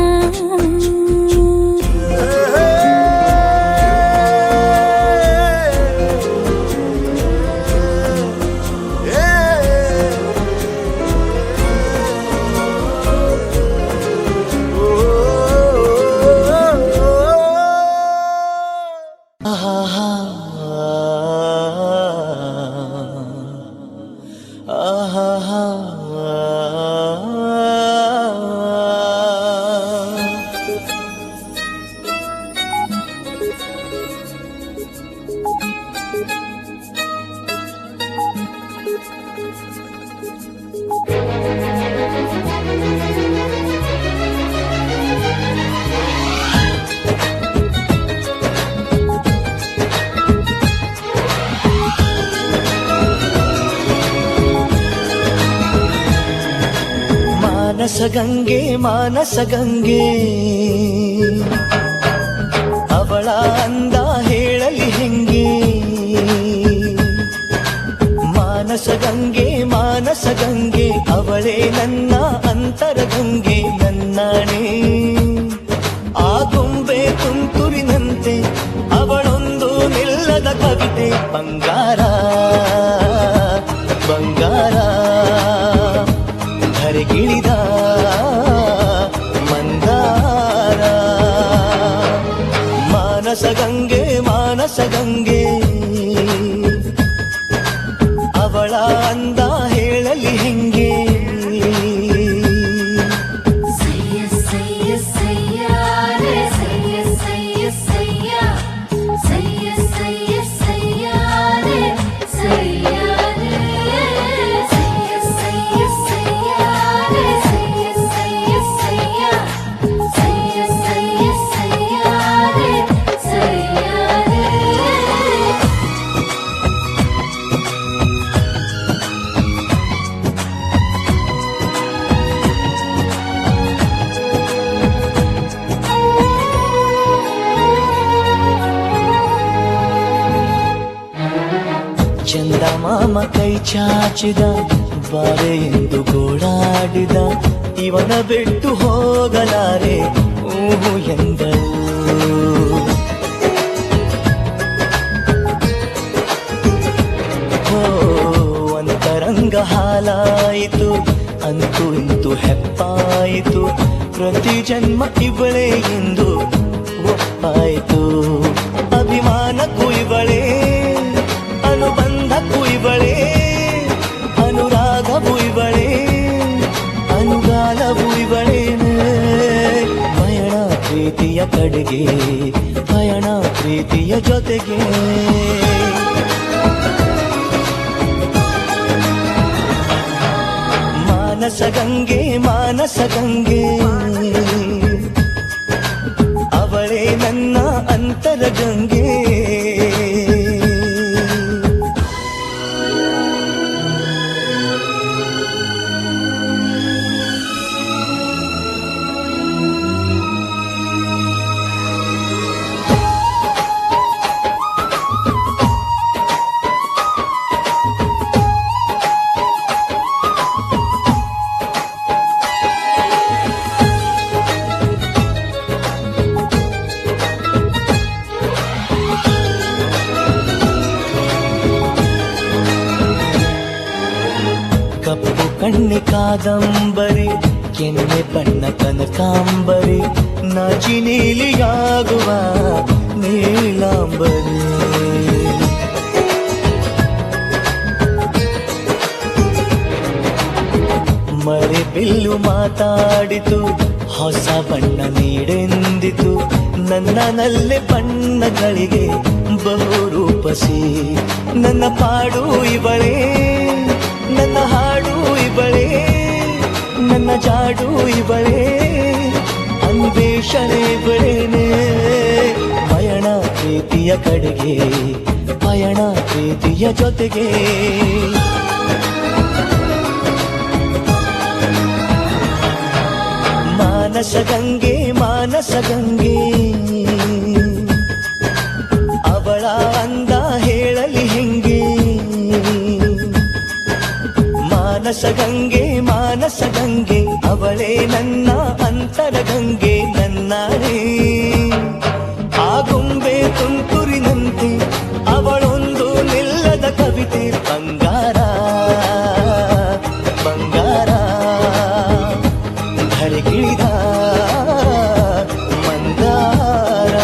ಮಾನಸಗಂಗೆ ಮಾನಸಗಂಗೆ, ಅವಳ ಅಂದ ಹೇಳಲಿ ಹೆಂಗೆ. ಮಾನಸಗಂಗೆ ಮಾನಸಗಂಗೆ, ಅವಳೇ ನನ್ನ ಅಂತರಗಂಗೆ ನನ್ನಾಣೆ. ಆ ಗೊಂಬೆ ತುಂತುರಿನಂತೆ ಅವಳೊಂದು ನಿಲ್ಲದ ಕವಿತೆ. ಬಂಗಾರ ಬಂಗಾರ ಧರೆಗಿಳಿದ ಮಂದಾರ. ಮಾನಸಗಂಗೆ ಮಾನಸಗಂಗೆ, ಅವಳ ಅಂದ ಹೇಳಲಿ ಹೆಂಗೆ. ಚಂದಮಾಮ ಕೈ ಚಾಚಿದ, ಬಾರೆ ಎಂದು ಗೋಳಾಡಿದ. ಇವನ ಬಿಟ್ಟು ಹೋಗಲಾರೆ ಊಹು ಎಂದಳು. ಅಂತರಂಗ ಹಾಲಾಯಿತು, ಅಂತೂ ಇಂತೂ ಹೆಪ್ಪಾಯಿತು. ಪ್ರತಿ ಜನ್ಮ ಇವಳೇ ಎಂದು ಒಪ್ಪಾಯಿತು. ಅಭಿಮಾನಕ್ಕೂ ಇವಳೇ, ಅನುಬಂಧಕ್ಕೂ ಇವಳೇ, ಅನುರಾಗವೂ ಇವಳೇ, ಅನುಗಾಲವೂ ಇವಳೇನೆ. ಪಯಣ ಪ್ರೀತಿಯ ಕಡೆಗೆ, ಪಯಣ ಪ್ರೀತಿಯ ಜೊತೆಗೆ. ಮಾನಸಗಂಗೆ ಮಾನಸಗಂಗೆ, ಅವಳೇ ನನ್ನ ಅಂತರಗಂಗೆ. ಕಾದಂಬರಿ ಕೆನ್ನೆ ಬಣ್ಣ ಕನಕಾಂಬರಿ ನಾಚಿ ನೀಲಿಯಾಗುವ ನೀಲಾಂಬರಿ ಮಳೆ ಬಿಲ್ಲು ಮಾತಾಡಿತು ಹೊಸ ಬಣ್ಣ ನೀಡೆಂದಿತು ನನ್ನನಲ್ಲೇ ಬಣ್ಣಗಳಿಗೆ ಬಹುರೂಪಸಿ ನನ್ನ ಪಾಡು ಇವಳೇ ನನ್ನ ಹಾಡು ಇವಳೇ ನನ್ನ ಜಾಡು ಇವಳೇ ಅನ್ವೇಷಣೆ ಇವಳೇನೆ ಪಯಣ ಪ್ರೀತಿಯ ಕಡೆಗೆ ಪಯಣ ಪ್ರೀತಿಯ ಜೊತೆಗೆ ಮಾನಸಗಂಗೆ ಮಾನಸಗಂಗೆ ಅವಳ ಅಂದ ಹೇಳಲಿ ಹೆಂಗೆ ಮಾನಸಗಂಗೆ ಮಾನಸಗಂಗೆ ಅವಳೇ ನನ್ನ ಅಂತರಗಂಗೆ ನನ್ನಾರೇ ಆ ಗೊಂಬೆ ತುಂತುರಿನಂತೆ ಅವಳೊಂದು ನಿಲ್ಲದ ಕವಿತೆ ಬಂಗಾರ ಬಂಗಾರ ಧರೆಗಿಳಿದ ಮಂದಾರ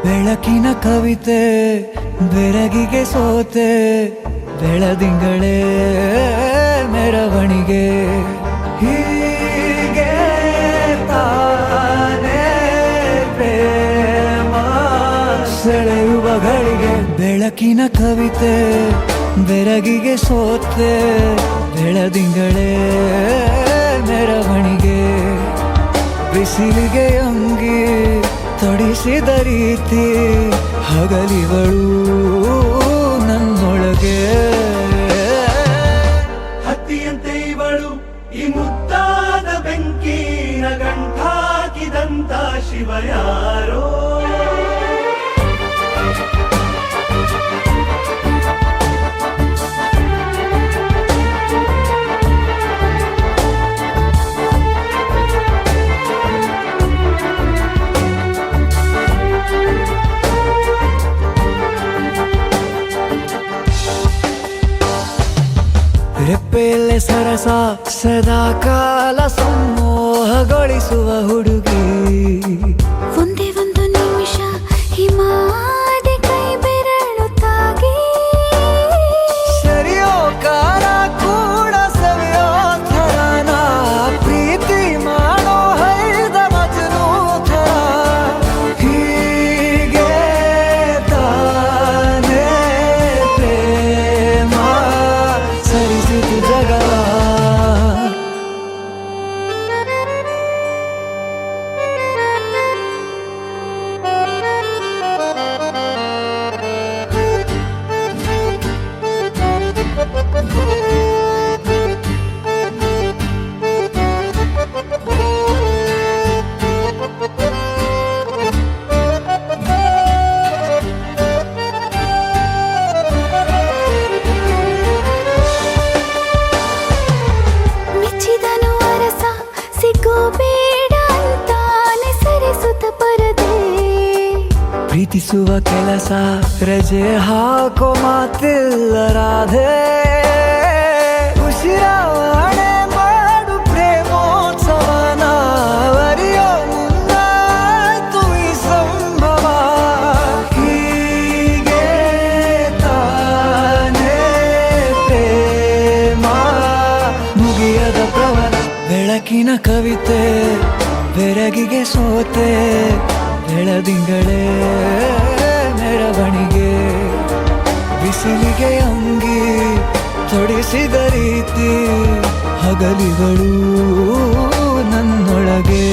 ಬೆಳಕಿನ ಕವಿತೆ ಬೆರಗಿಗೆ ಸೋತೆ ಬೆಳದಿಂಗಳೇ ಮೆರವಣಿಗೆ ಹೀಗೆ ತಾನೇ ಪ್ರೇಮ ಸೆಳೆಯುವ ಗಳಿಗೆ ಬೆಳಕಿನ ಕವಿತೆ ಬೆರಗಿಗೆ ಸೋತೆ ಬೆಳದಿಂಗಳೇ ಮೆರವಣಿಗೆ ಬಿಸಿಲಿಗೆ ಅಂಗಿ ತೊಡಿಸಿದ ರೀತಿ ಹಗಲಿಗಳು ನನ್ನೊಳಗೆ ಹತ್ತಿಯಂತೆ ಇವಳು ಈ ಮುದ್ದಾದ ಬೆಂಕಿನ ಗಂಟಾಕಿದಂತ ಶಿವ ಯಾರೋ ರೆಪ್ಪೆಯಲ್ಲೇ ಸರಸ ಸದಾ ಕಾಲ ಸಂಮೋಹಗೊಳಿಸುವ ಹುಡುಗಿ ಒಂದೇ ಒಂದು ನಿಮಿಷ ಹಿಮಾದಿ ಕೈ ಬೆರಳು ತಾಗಿ ಸರಿಯೋ ಕಾರ ಕೂಡ ಸವಿಯೋ ಥರನ ಪ್ರೀತಿ ಮಾಡೋ ಹೈದ ಮಜನು ಥರ ಹೀಗೆ ತಾನೇ ಪ್ರೇಮ ಸರಿಸಿತು ಜಗವ ಮೆಚ್ಚಿದನು ಅರಸ ಸಿಗೋ ಬೇಡ ಅಂತಾನೆ ಸರಿಸುತ್ತ ಪರದೆ ಪ್ರೀತಿಸುವ ಕೆಲಸ ರಜೆ ಹಾಕೋ ಮಾತಿಲ್ಲ ರಾಧೆ ಉಸಿರಾವಣೆ ಮಾಡು ಪ್ರೇಮೋತ್ಸವನ ಅರಿಯೋ ಮುಂದಾಯ್ತು ಈ ಸಂಭವ ಹೀಗೆ ತಾನೇ ಪ್ರೇಮ ಮುಗಿಯದ ಪ್ರವರ ಬೆಳಕಿನ ಕವಿತೆ ಬೆರಗಿಗೆ ಸೋತೆ ಬೆಳದಿಂಗಳೇ ಮೆರವಣಿಗೆ ಬಿಸಿಲಿಗೆ ಅಂಗಿ ತೊಡಿಸಿದ ರೀತಿ ಹಗಲಿಗಳು ನನ್ನೊಳಗೆ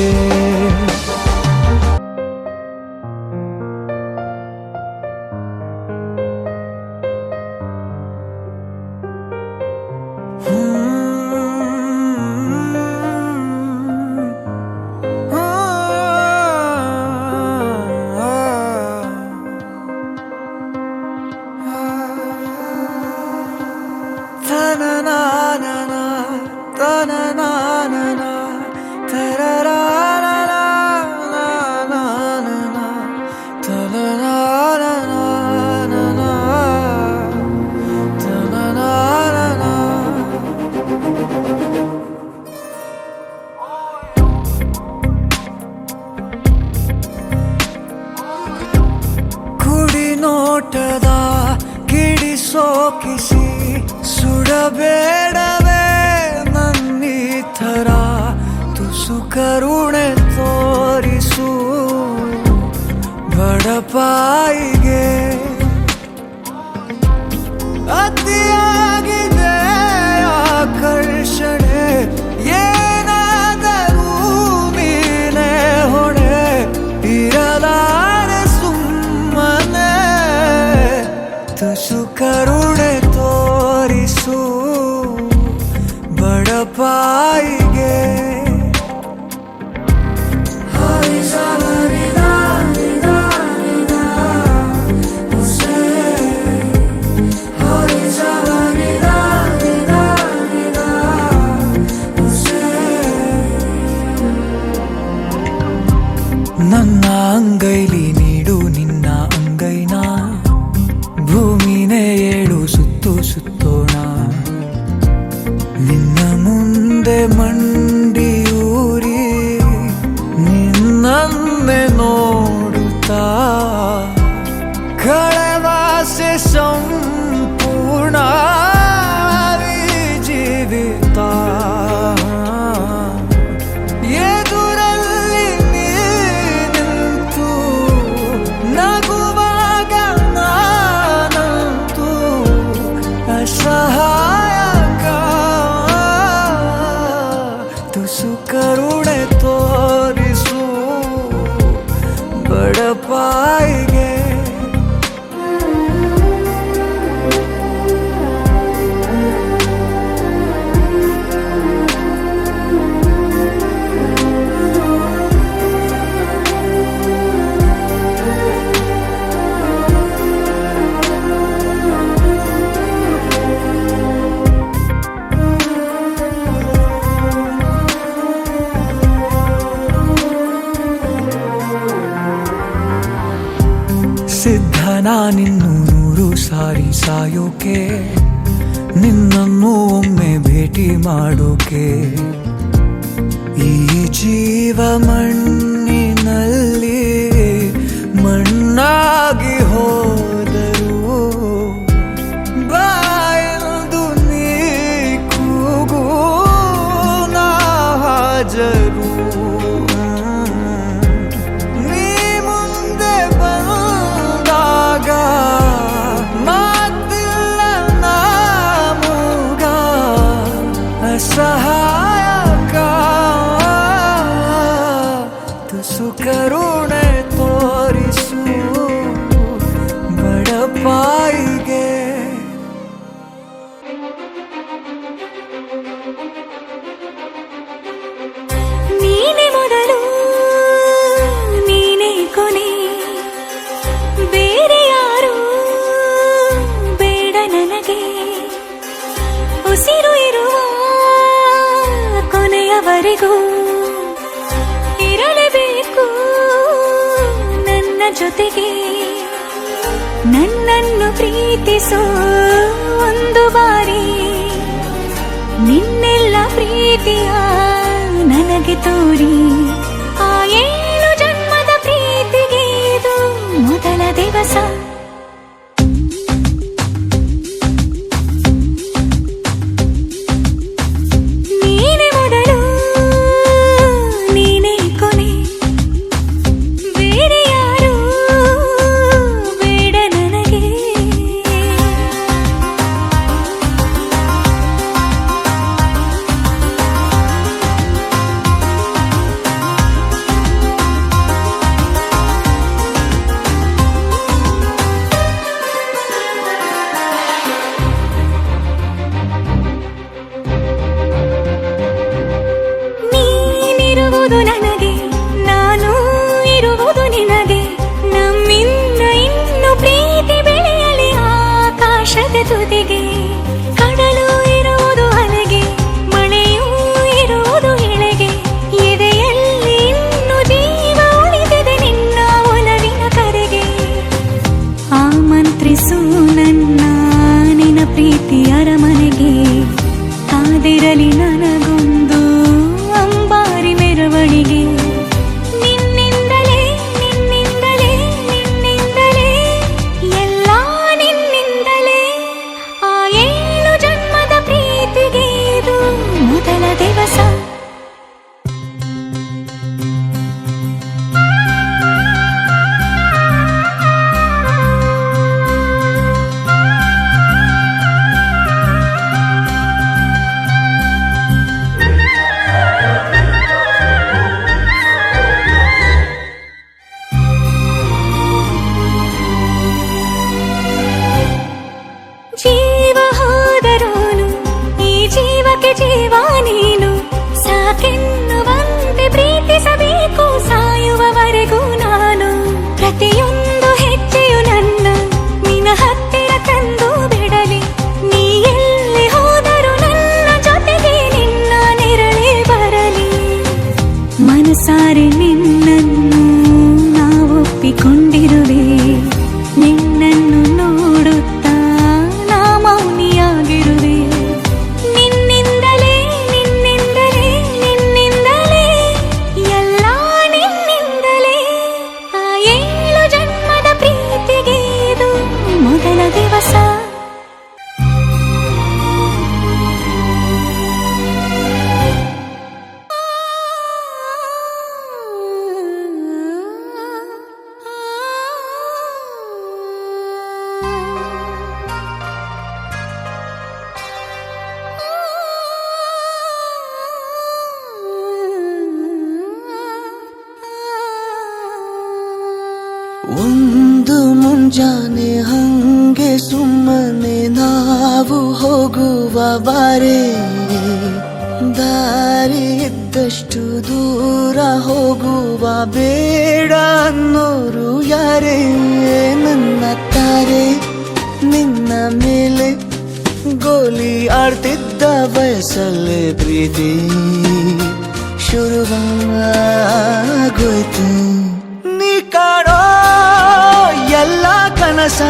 ಕುಡಿ ನೋಟದ ಕಿಡಿ ಸೋಕಿಸಿ ಸುಡಬೇಡವೇ ನನ್ನಿ ಥರ ತುಸು ಕರುಣೆ ತೋರಿಸು ಬಡಪಾಯಿಗೆ ಅತಿಯಾಗಿದೆ ಆಕರ್ಷಣೆ ಏನಾದರೂ ನೀನೆ ಹೊಣೆ ಇರಲಾರೆ ಸುಮ್ಮನೆ ತುಸು ಕರುಣೆ ತೋರಿಸು ಬಡಪಾಯಿಗೆ ನನ್ನ ಅಂಗೈಲಿ ನೀಡು ನಿನ್ನ ಅಂಗೈನ ಭೂಮಿನೇ ಏಳು ಸುತ್ತು ಸುತ್ತೋಣ ನಿನ್ನ ಮುಂದೆ ಮಂಡಿಯೂರಿ ನಿನ್ನನ್ನೇ ನೋಡುತ್ತಾ ಕಳೆವಾಸೆ ಸಂಪೂರ್ಣ ಜೀವಿತ ಎದುರಲ್ಲಿ ನೀ ನಿಂತು ನಗುವಾಗ ನಾನಂತೂ ಅಸಹಾಯಕ ತುಸು ಕರುಣೆ ತೋರಿಸು ಬಡಪಾಯಿಗೆ ಸಿದ್ಧನ ನಿನ್ನು 100 ಸಾರಿ ಸಾಯೋಕೆ ನಿನ್ನನ್ನು ಒಮ್ಮೆ ಭೇಟಿ ಮಾಡೋಕೆ ಈ ಜೀವ ಮಣ್ಣಿನಲ್ಲಿ ಮಣ್ಣಾಗಿ ಹೋದರು ಬಾಯದು ನೀ ಕೂಗು ನಾ ಹಾಜರು ನೀ ಮುಂದೆ ಬಂದಾಗ ಮಾತಿಲ್ಲ ನಾಮೂಗ ಅಸಹಾಯಕ ತುಸು ಕರುಣೆ ತೋರಿಸು ಬಡಪಾಯಿಗೆ ನೀನೆ ಮೊದಲು ನೀನೆ ಕೊನೆ ಬೇರೆ ಯಾರು ಬೇಡ ನನಗೆ ಉಸಿರು ಇರುವ ಕೊನೆಯವರೆಗೂ ಇರಲೇಬೇಕು ನನ್ನ ಜೊತೆಗೆ ನನ್ನನ್ನು ಪ್ರೀತಿಸೋ ಒಂದು ಬಾರಿ ನಿನ್ನೆಲ್ಲ ಪ್ರೀತಿಯ ನನಗೆ ತೋರಿ ಆ 7 ಜನ್ಮದ ಪ್ರೀತಿಗೆ ಇದು ಮೊದಲ ದಿವಸ ನೀನೆ ಮೊದಲು ನೀನೆ ಕೊನೆ ಬೇರೆ ಯಾರು ಬೇಡ ನನಗೆ ಕಾದಿರಲಿ ನನಗೊಂದು ಅಂಬಾರಿ ಮೆರವಣಿಗೆ. ನಿನ್ನಿಂದಲೇ ನಿನ್ನಿಂದಲೇ ನಿನ್ನಿಂದಲೇ ಎಲ್ಲ ನಿನ್ನಿಂದಲೇ. ಆ 7 ಜನ್ಮದ ಪ್ರೀತಿಗೆ ಇದು ಮೊದಲ ದಿವಸ. ಜೀವ ಹೋದರೋನು ಈ ಜೀವಕ್ಕೆ ಜೀವ ನೀನು. ಸಾಕೆನ್ನುವಂತೆ ಪ್ರೀತಿಸಬೇಕು ಸಾಯುವವರೆಗೂ ನಾನು. ಪ್ರತಿಯೊಂದು ಹೆಜ್ಜೆಯು ನನ್ನ ನಿನ್ನ ಹತ್ತಿರ ತಂದು ಬಿಡಲಿ. ನೀ ಎಲ್ಲಿ ಹೋದರೂ ನನ್ನ ಜೊತೆಗೆ ನಿನ್ನ ನೆರಳೇ ಬರಲಿ. ಮನಸಾರೆ ನಿನ್ನನ್ನು ನಾವೊಪ್ಪಿಕೊಂಡಿರುವೆ. ನಿನ್ನನ್ನು ನೋಡುತ್ತಾ ನಾ ಮೌನಿಯಾಗಿರುವೆ. ನಿನ್ನಿಂದಲೇ ನಿನ್ನಿಂದಲೇ ನಿನ್ನಿಂದಲೇ ಎಲ್ಲ ನಿನ್ನಿಂದಲೇ. ಆ 7 ಜನ್ಮದ ಪ್ರೀತಿಗೆ ಇದು ಮೊದಲ ದಿವಸ. ಒಂದು ಮುಂಜಾನೆ ಹಂಗೆ ಸುಮ್ಮನೆ ನಾವು ಹೋಗುವ ಬಾರೆ. ದಾರಿ ಇದ್ದಷ್ಟು ದೂರ ಹೋಗುವ ಬೇಡ ಅನ್ನೋರು ಯಾರೇ. ನನ್ನ ತಾರೆ ನಿನ್ನ ಮೇಲೆ ಗೋಲಿ ಆಡ್ತಿದ್ದ ವಯಸ್ಸಲ್ಲೇ ಪ್ರೀತಿ ಶುರುವಾಗೋಯ್ತು. ನೀ ಕಾಡೋ ಎಲ್ಲ ಕನಸ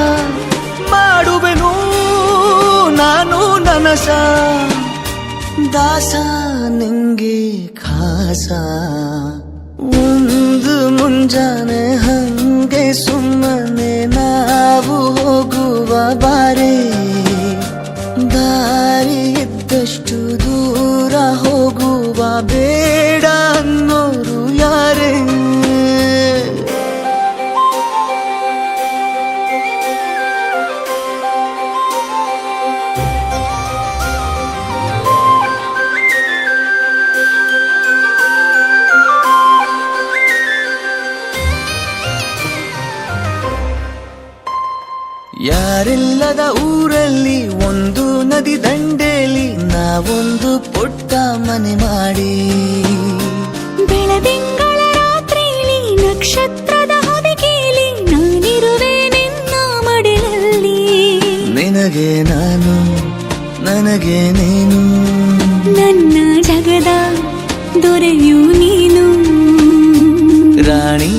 ಮಾಡುವೆನು ನಾನು ನನಸ. ದಾಸ ನಿಂಗೆ ಖಾಸ. ಒಂದು ಮುಂಜಾನೆ ಹಂಗೆ ಸುಮ್ಮನೆ ನಾವು ಹೋಗುವ ಬಾರೆ. ದಾರಿ ಇದ್ದಷ್ಟು ದೂರ ಹೋಗುವ ಬೇಡ ಅನ್ನೋರು ಯಾರೇ. ಯಾರಿಲ್ಲದ ಊರಲ್ಲಿ ಒಂದು ನದಿ ದಂಡೆಯಲ್ಲಿ ನಾವೊಂದು ಪುಟ್ಟ ಮನೆ ಮಾಡಿ. ಬೆಳದಿಂಗಳ ರಾತ್ರಿಲಿ ನಕ್ಷತ್ರದ ಹೊದಿಕೆಯಲ್ಲಿ ನಾನಿರುವೆ ನಿನ್ನ ಮಡಿಲಲ್ಲಿ. ನಿನಗೆ ನಾನು ನನಗೆ ನೀನು. ನನ್ನ ಜಗದ ದೊರೆಯು ನೀನು. ರಾಣಿ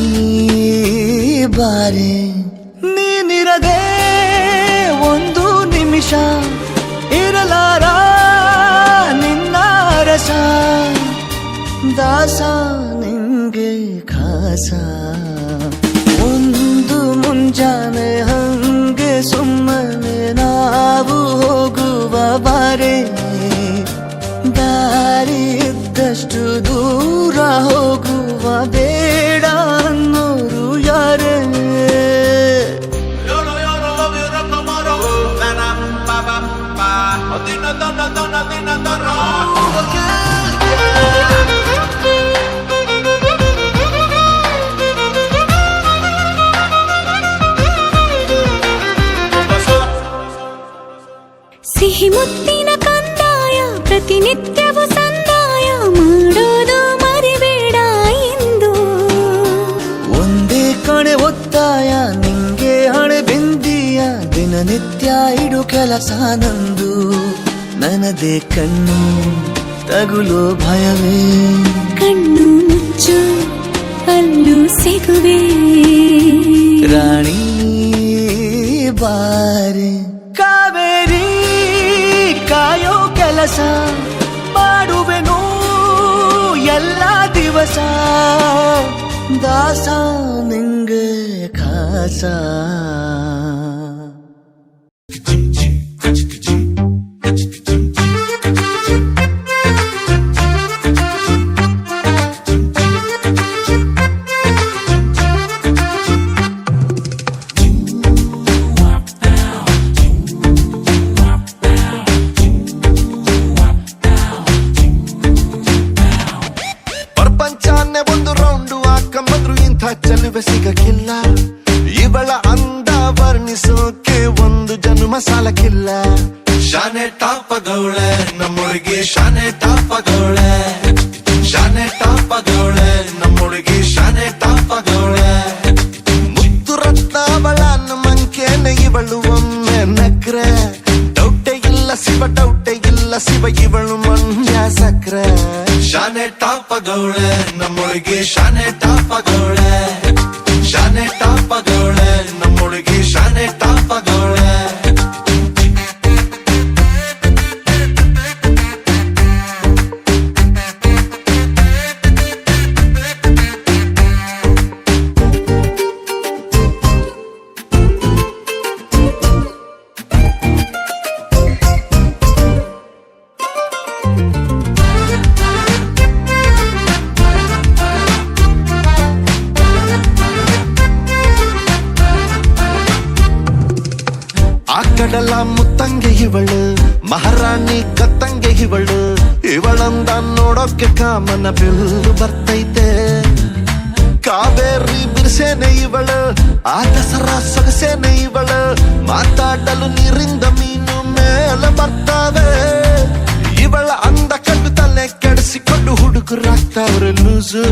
ಬಾರೆ ನೀನಿರದೆ ಒಂದು ನಿಮಿಷ ಇರಲಾರ ನಿನ್ನ ರಸ. ದಾಸ ನಿಂಗೆ ಖಾಸ. ಒಂದು ಮುಂಜಾನೆ ಹಂಗೆ ಸುಮ್ಮನೆ ನಾವು ಹೋಗುವ ಬಾರೆ. ದಾರಿ ಇದ್ದಷ್ಟು ದೂರ ಹೋಗುವ ಬೇಡ ಅನ್ನೋರು ಯಾರೇ. ಸಿಹಿ ಮುತ್ತಿನ ಕಂದಾಯ ಪ್ರತಿನಿತ್ಯವೂ ಸಂದಾಯ ಮಾಡೋದು ಮರಿಬೇಡ ಎಂದು. ಒಂದೇ ಕಣೆ ಒತ್ತಾಯ ನಿಂಗೆ ಹಣೆ ಬಿಂದಿಯ. ದಿನನಿತ್ಯ ಇಡು ಕೆಲಸ ನಂದು. ನನ್ನದೇ ಕಣ್ಣು ತಗುಲೋ ಭಯವೇ. ಕಣ್ಣು ಮುಚ್ಚು ಅಲ್ಲೂ ಸಿಗುವೆ. ರಾಣಿ ಬಾರೆ ಕಾವೇರಿ ಕಾಯೋ ಕೆಲಸ ಮಾಡುವೆನು ಎಲ್ಲ ದಿವಸ ದಾಸ ನಿಂಗೆ ಖಾಸ. ಪ್ರಪಂಚನೇ ಒಂದು ರೌಂಡು ಹಾಕಂಬಂದ್ರು ಇಂಥ ಚೆಲುವೆ ಸಿಗಕ್ಕಿಲ್ಲ. ಇವಳ ಅಂದ ವರ್ಣಿಸೋಕೆ ಒಂದು ಜನ್ಮ ಸಾಲಕ್ಕಿಲ್ಲ. ಶಾನೆ ಟಾಪಗೌಳೆ ನಮ್ಮೊಳಗೆ ಶಾನೆ ಟಾಪಗೌಳೆ, ಶಾನೆ ಟಾಪಗೌಳೆ ನಮ್ಮೊಳಗೆ ಶಾನೆ ಟಾಪಗೌಳೆ. ಮುತ್ತು ರತ್ನ ಅವಳ ಮಂಕೇನೆ ಇವಳು ಒಮ್ಮೆ ನಕ್ರೆ. ಡೌಟೆ ಇಲ್ಲ ಶಿವ, ಡೌಟೆ ಇಲ್ಲ ಶಿವ, ಇವಳು ಮಂಡ್ಯ ಸಕ್ರೆ. ಶಾನೆ ಟಾಪಗೌಳೆ ನಮ್ಮೊಳಗೆ ಶಾನೆ ಟಾಪಗೌಳೆ, ಶಾನೆ ಟಾಪಗೌಳೆ ನಮ್ಮೊಳಗೆ ಶಾನೆ ಟಾಪಗೌಳೆ. ಆ ಕಡಲ ಮುತ್ತಂಗೆ ಇವಳು, ಮಹಾರಾಣಿ ಕತ್ತಂಗೆ ಇವಳು. ಇವಳಂದ ನೋಡೋಕೆ ಕಾಮನ ಬಿಲ್ಲು ಬರ್ತೈತೆ. ಕಾವೇರಿ ಬಿರ್ಸೇನೆ ಇವಳು, ಆ ದಸರಾ ಸೊಗಸೇನೆ ಇವಳು. ಮಾತಾಡಲು ನೀರಿಂದ ಮೀನು ಮೇಲೆ ಬರ್ತಾವೆ. ಇವಳ ಅಂದ ಕಂಡು ತಲೆ ಕೆಡಿಸಿಕೊಂಡು ಹುಡುಗರಾಗ್ತಾವ್ರೆ ಲೂಸು.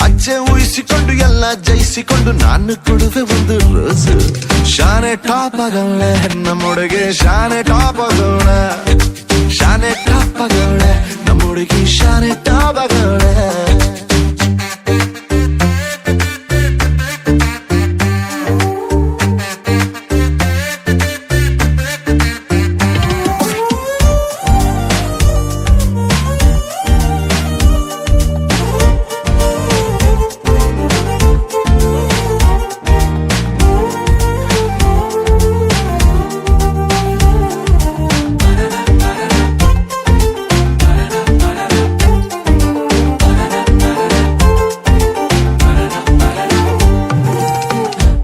ಅಚ್ಚೆ ಊಹಿಸಿಕೊಂಡು ಎಲ್ಲ ಜಯಿಸಿಕೊಂಡು ನಾನು ಕೊಡುವೆ ಒಂದು ರೋಸು. ಶಾನೆ ಟಾಪಗೌಳೆ ನಮ್ಮೊಳಗೆ ಶಾನೆ ಟಾಪಗೌಳೆ, ಶಾನೆ ಟಾಪಗೌಳೆ ನಮ್ಮೊಳಗೆ ಶಾನೆ ಟಾಪಗೌಳೆ.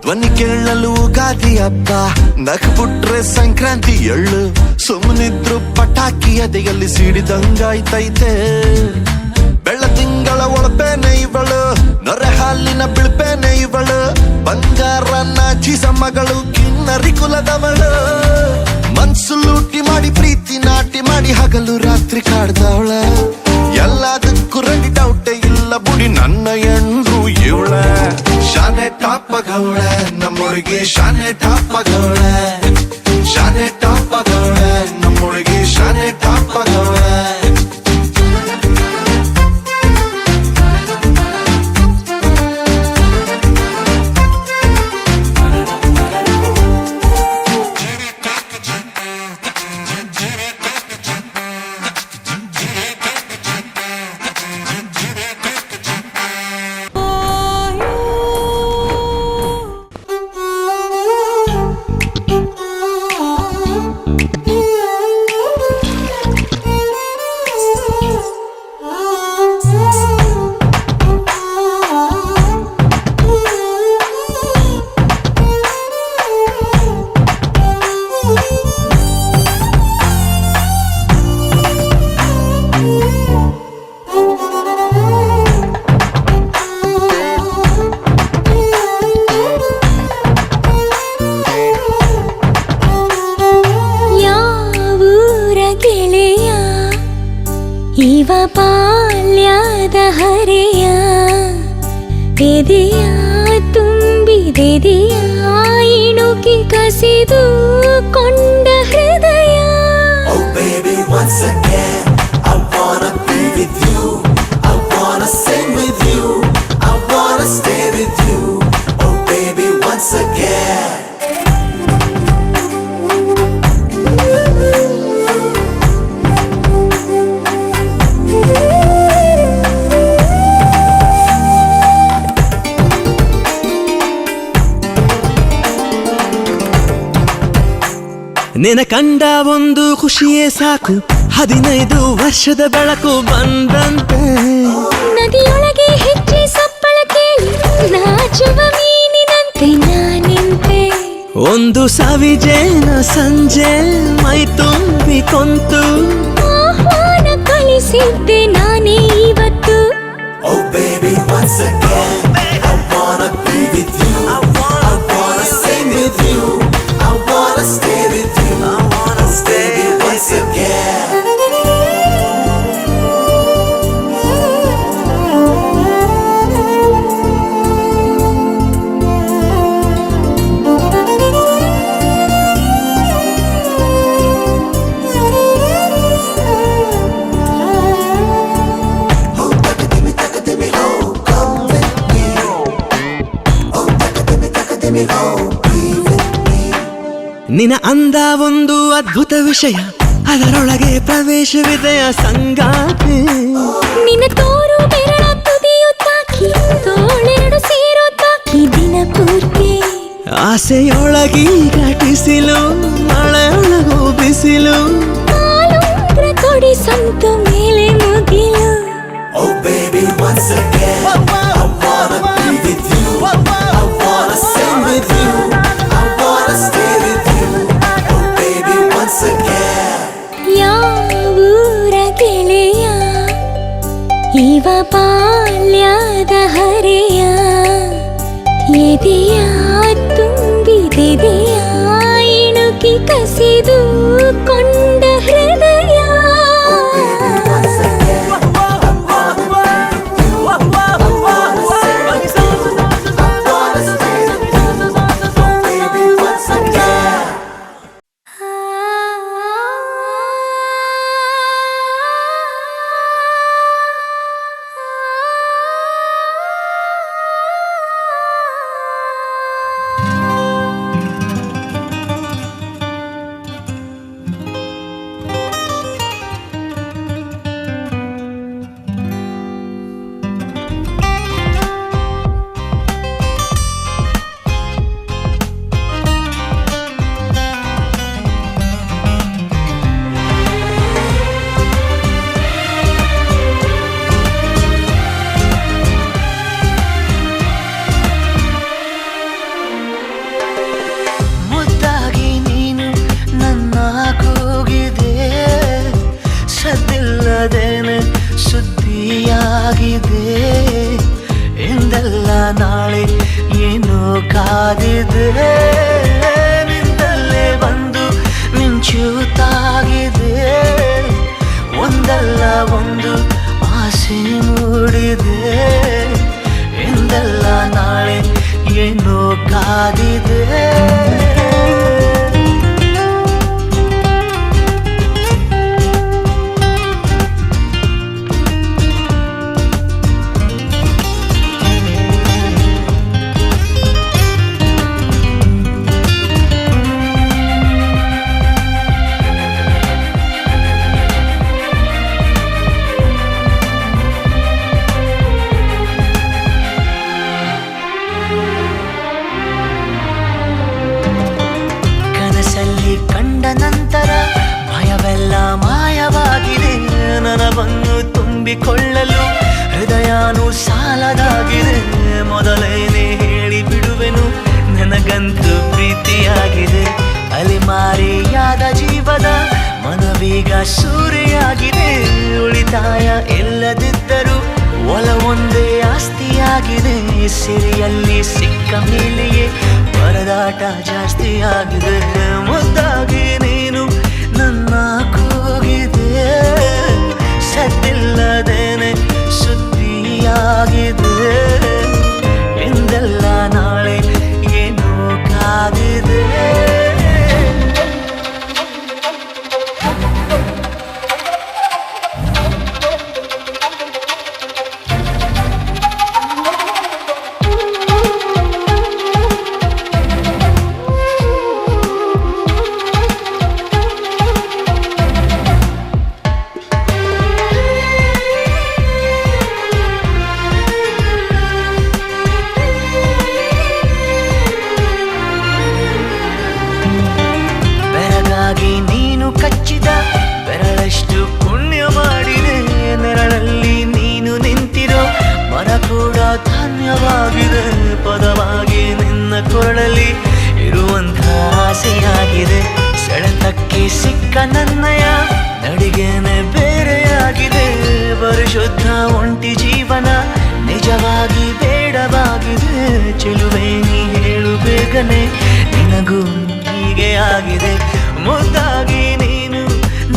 ಧ್ವನಿ ಕೇಳಲು ಯುಗಾದಿ ಹಬ್ಬ, ನಕ್ಬಿಟ್ರೆ ಸಂಕ್ರಾಂತಿ ಎಳ್ಳು. ಸುಮ್ಮನಿದ್ರು ಪಟಾಕಿ ಎದೆಯಲ್ಲಿ ಸಿಡಿದಂಗಾಯ್ತೈತೆ. ಬೆಳ್ಳ ತಿಂಗಳ ಒಳಪೇನೆ ಇವಳು, ನೊರೆ ಹಾಲಿನ ಬಿಳ್ಪೇನೆ ಇವಳು. ಬಂಗಾರ ನಾಚಿಸ ಮಗಳು, ಕಿನ್ನರಿ ಕುಲದವಳು. ಮನ್ಸು ಲೂಟಿ ಮಾಡಿ ಪ್ರೀತಿ ನಾಟಿ ಮಾಡಿ ಹಗಲು ರಾತ್ರಿ ಕಾಡ್ದವಳ. ಎಲ್ಲದಕ್ಕೂ ರೆಡಿ ಡೌಟೆ ಇಲ್ಲ ಬುಡಿ ನನ್ನ ಎಂಡ್ರು ಇವಳ. ಶಾನೆ ಟಾಪಗೌಳೆ ನಮ್ಮೊಳಗೆ ಶಾನೆ ಟಾಪಗೌಳೆ, ಶಾನೆ ಟಾಪಗೌಳೆ ನಮ್ಮೊಳಗೆ ಶಾನೆ ಟಾಪಗೌಳೆ. ಇವ ಬಾಲ್ಯದ ಹರೆಯ ಎದೆಯ ತುಂಬಿದೆದೆಯ ಇಣುಕಿ ಕಸಿದು ಕೊಂಡ ಹೃದಯ. Oh baby, once again I wanna be with you, I wanna sing with you, I wanna stay with you. Oh baby, once again. ನಿನ ಕಂಡ ಒಂದು ಖುಷಿಯೇ ಸಾಕು 15 ವರ್ಷದ ಬೆಳಕು ಬಂದಂತೆ ನದಿಯೊಳಗೆ ಹೆಚ್ಚಿ ಸಪ್ಪಳ ಕೇಳಿ ನಾಚುವ ಮೀನಿನಂತೆ ನಾನಿಂತೆ ಒಂದು ಸವಿಜೇನ ಸಂಜೆ ಮೈ ತುಂಬಿ ಕೊಂತು ಆಹ್ವಾನ ಕಳಿಸಿದ್ದೆ ನಾನೇ ಇವತ್ತು Oh baby, once again, I wanna be with you. I wanna sing with you. I wanna stay with you. I wanna stay once again. ನಿನ ಅಂದ ಒಂದು ಅದ್ಭುತ ವಿಷಯ ಅದರೊಳಗೆ ಪ್ರವೇಶವಿದೆಯ ಸಂಗಾತಿ ನಿನ್ನ ತೋರು ಬೆರಳ ತುದಿಯು ತಾಕಿ ತೋಳೆರಡು ಸೇರೋ ತಾಕಿ ದಿನ ಪೂರ್ತಿ ಆಸೆಯೊಳಗಿ ಘಟಿಸಿಲು ಮಳೆಯೊಳಗು ಬಿಸಿಲು ಕಾಲುಂಗ್ರ ಕೊಡಿ ಸಂತು ಮೇಲೆ ಮುಗಿಲು Oh baby, once again, I wanna be with you. I wanna sing with you. I wanna stay with you. Oh baby, once again. ಯಾವೂರ ಗೆಳೆಯ ಇವ ಬಾಲ್ಯದ ಹರೆಯ ಎದೆಯ ತುಂಬಿದೆದೆಯ ಇಣುಕಿ ಕಸಿದು ಕೊಂಡ ಹೃದಯ ಎಂದೆಲ್ಲ ನಾಳೆ ಏನೋ ಕಾದಿದೆ ನಿಂದಲ್ಲೇ ಬಂದು ಮಿಂಚುತ್ತಾಗಿದೆ ಒಂದಲ್ಲ ಒಂದು ಆಸೆ ಮೂಡಿದೆ ಎಂದೆಲ್ಲ ನಾಳೆ ಏನೋ ಕಾದಿದೆ ಕಂಡ ನಂತರ ಭಯವೆಲ್ಲ ಮಾಯವಾಗಿದೆ ನನವನ್ನು ತುಂಬಿಕೊಳ್ಳಲು ಹೃದಯನೂ ಸಾಲದಾಗಿದೆ ಮೊದಲೇನೆ ಹೇಳಿ ಬಿಡುವೆನು ನನಗಂತೂ ಪ್ರೀತಿಯಾಗಿದೆ ಅಲೆಮಾರಿಯಾದ ಜೀವದ ಮನವೀಗ ಸೂರೆಯಾಗಿದೆ ಉಳಿತಾಯ ಇಲ್ಲದಿದ್ದರೂ ಒಲವೊಂದೇ ಆಸ್ತಿಯಾಗಿದೆ ಸಿರಿಯಲ್ಲಿ ಸಿಕ್ಕ ಮೇಲೆಯೇ ಪರದಾಟ ಜಾಸ್ತಿಯಾಗಿದೆ ಮುದ್ದಾಗಿ ನೀನು ನನ್ನ ಕೂಗಿದೆ ಸದ್ದಿಲ್ಲದೇನೆ ಸುದ್ದಿಯಾಗಿದೆ ಎಂದೆಲ್ಲ ನಾಳೆ ಏನೋ ಕಾದಿದೆ ರಮ್ಯವಾಗಿದೆ ಪದವಾಗಿ ನಿನ್ನ ಕೊರಳಲ್ಲಿ ಇರುವಂಥ ಆಸೆಯಾಗಿದೆ ಸೆಳೆತಕ್ಕೆ ಸಿಕ್ಕ ನನ್ನಯ ನಡಿಗೆನೆ ಬೇರೆಯಾಗಿದೆ ಪರಿಶುದ್ಧ ಒಂಟಿ ಜೀವನ ನಿಜವಾಗಿ ಬೇಡವಾಗಿದೆ ಚೆಲುವೆ ನೀ ಹೇಳು ಬೇಗನೆ ನಿನಗೂ ಹೀಗೆ ಆಗಿದೆ ಮುದ್ದಾಗಿ ನೀನು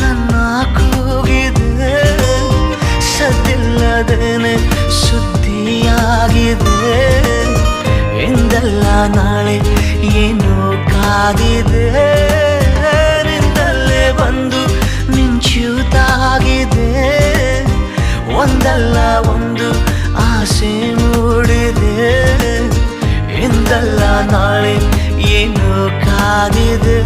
ನನ್ನ ಕೂಗಿದೆ ಸದ್ದಿಲ್ಲದೇನೆ ಸುದ್ದಿಯಾಗಿದೆ ಎಂದಲ್ಲ ನಾಳೆ ಏನು ಕಾದಿದೆ ನಿಂದಲ್ಲೇ ಬಂದು ಮಿಂಚುತ್ತಾಗಿದೆ ಒಂದಲ್ಲ ಒಂದು ಆಸೆ ಮೂಡಿದೆ ಎಂದಲ್ಲ ನಾಳೆ ಏನು ಕಾದಿದೆ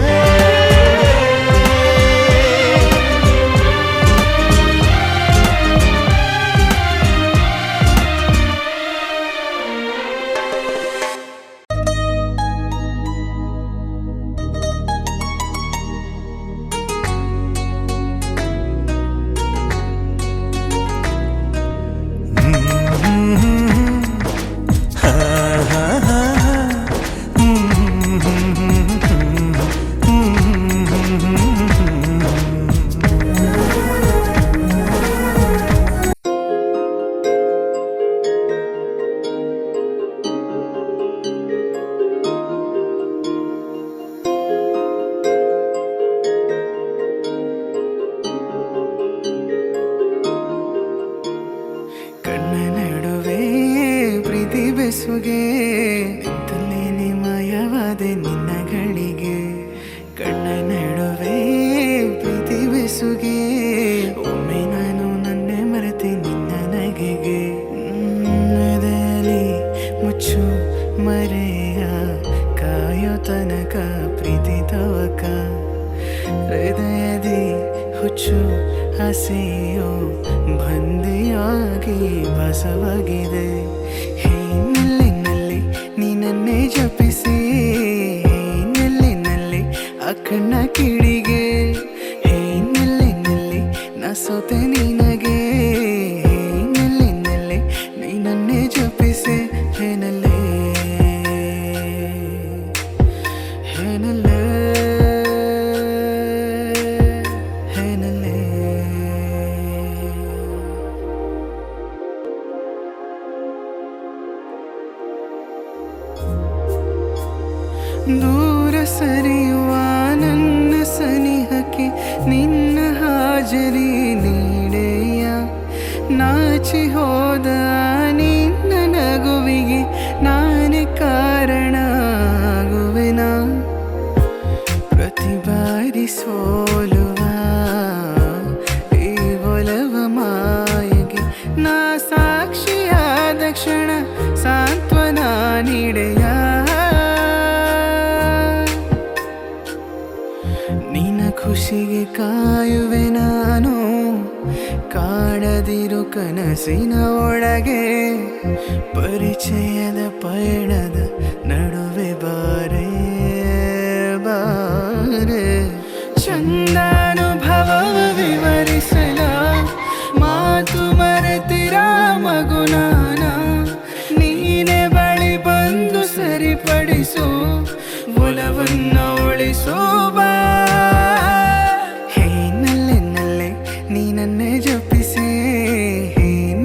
ಬೆಸುಗೆ ತಲೆನೆ ಮಾಯವಾದೆ ನಿನ್ನಗಳಿಗೆ ಕಣ್ಣ ನಡುವೆ ಪ್ರೀತಿ ಬೆಸುಗೆ ಒಮ್ಮೆ ನಾನು ನನ್ನೆ ಮರೆತೆ ನಿನ್ನ ನಗೆಗೆ ಎದೆಯಲ್ಲಿ ಮುಚ್ಚು ಮರೆಯ ಕಾಯೋ ತನಕ ಪ್ರೀತಿ ತವಕ ಹೃದಯದಿ ಹುಚ್ಚು ಆಸೆಯೋ ಬಂದಿಯಾಗಿ ಬಸವಾಗಿದೆ ನೀನನ್ನೇ ಜಪಿಸಿ ನೆಲ್ಲಿನಲ್ಲಿ ಆ ಕಣ್ಣ ಕಿಡಿಗೆ ನೆಲ್ಲಿನಲ್ಲಿ ನಾ ಸೋತೆ ನಿನಗೆ ನೆಲ್ಲಿನಲ್ಲಿ ನೀನನ್ನೇ ಜಪಿಸಿ ಏನಲ್ಲೇ ಏನಲ್ಲೇ ದೂರ ಸರಿಯುವ ನನ್ನ ಸನಿಹಕ್ಕೆ ನಿನ್ನ ಹಾಜರಿ ನೀಡೆಯ ನಾಚಿ ಹೋದ ನಿನ್ನ ನಗುವಿಗೆ ನಾನೇ ಕಾರಣ ಆಗುವೆನ ಪ್ರತಿ ಬಾರಿ ಸೋಲುವ ಈ ಒಲವ ಮಾಯಗೆ ನಾ ಸಾಕ್ಷಿಯಾದ ಕ್ಷಣ ಸಾಂತ್ವನ ನೀಡೆಯ ಖುಷಿಗೆ ಕಾಯುವೆ ನಾನು ಕಾಡದಿರು ಕನಸಿನ ಒಳಗೆ ಪರಿಚಯದ ಪಯಣದ ನಡುವೆ ಬಾರೆ ಬಾರೆ ಚಂದಾನುಭವ ವಿವರಿಸಲ ಮಾತು ಮರೆತಿರ ಮಗುನಾನ ನೀನೆ ಬಳಿ ಬಂದು ಸರಿಪಡಿಸು ಒಲವನ್ನ ಉಳಿಸೋ ಬಾ ನೀನನ್ನೇ ಜಪಿಸಿ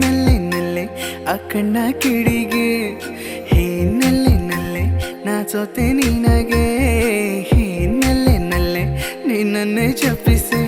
ನಲ್ಲೆ ಆ ಕಣ್ಣ ಕಿಡಿಗೆ ನಲ್ಲೆ ನಾ ಸೋತೆ ನಿನಗೆ ನಲ್ಲೆ ನೀನನ್ನೇ ಜಪಿಸಿ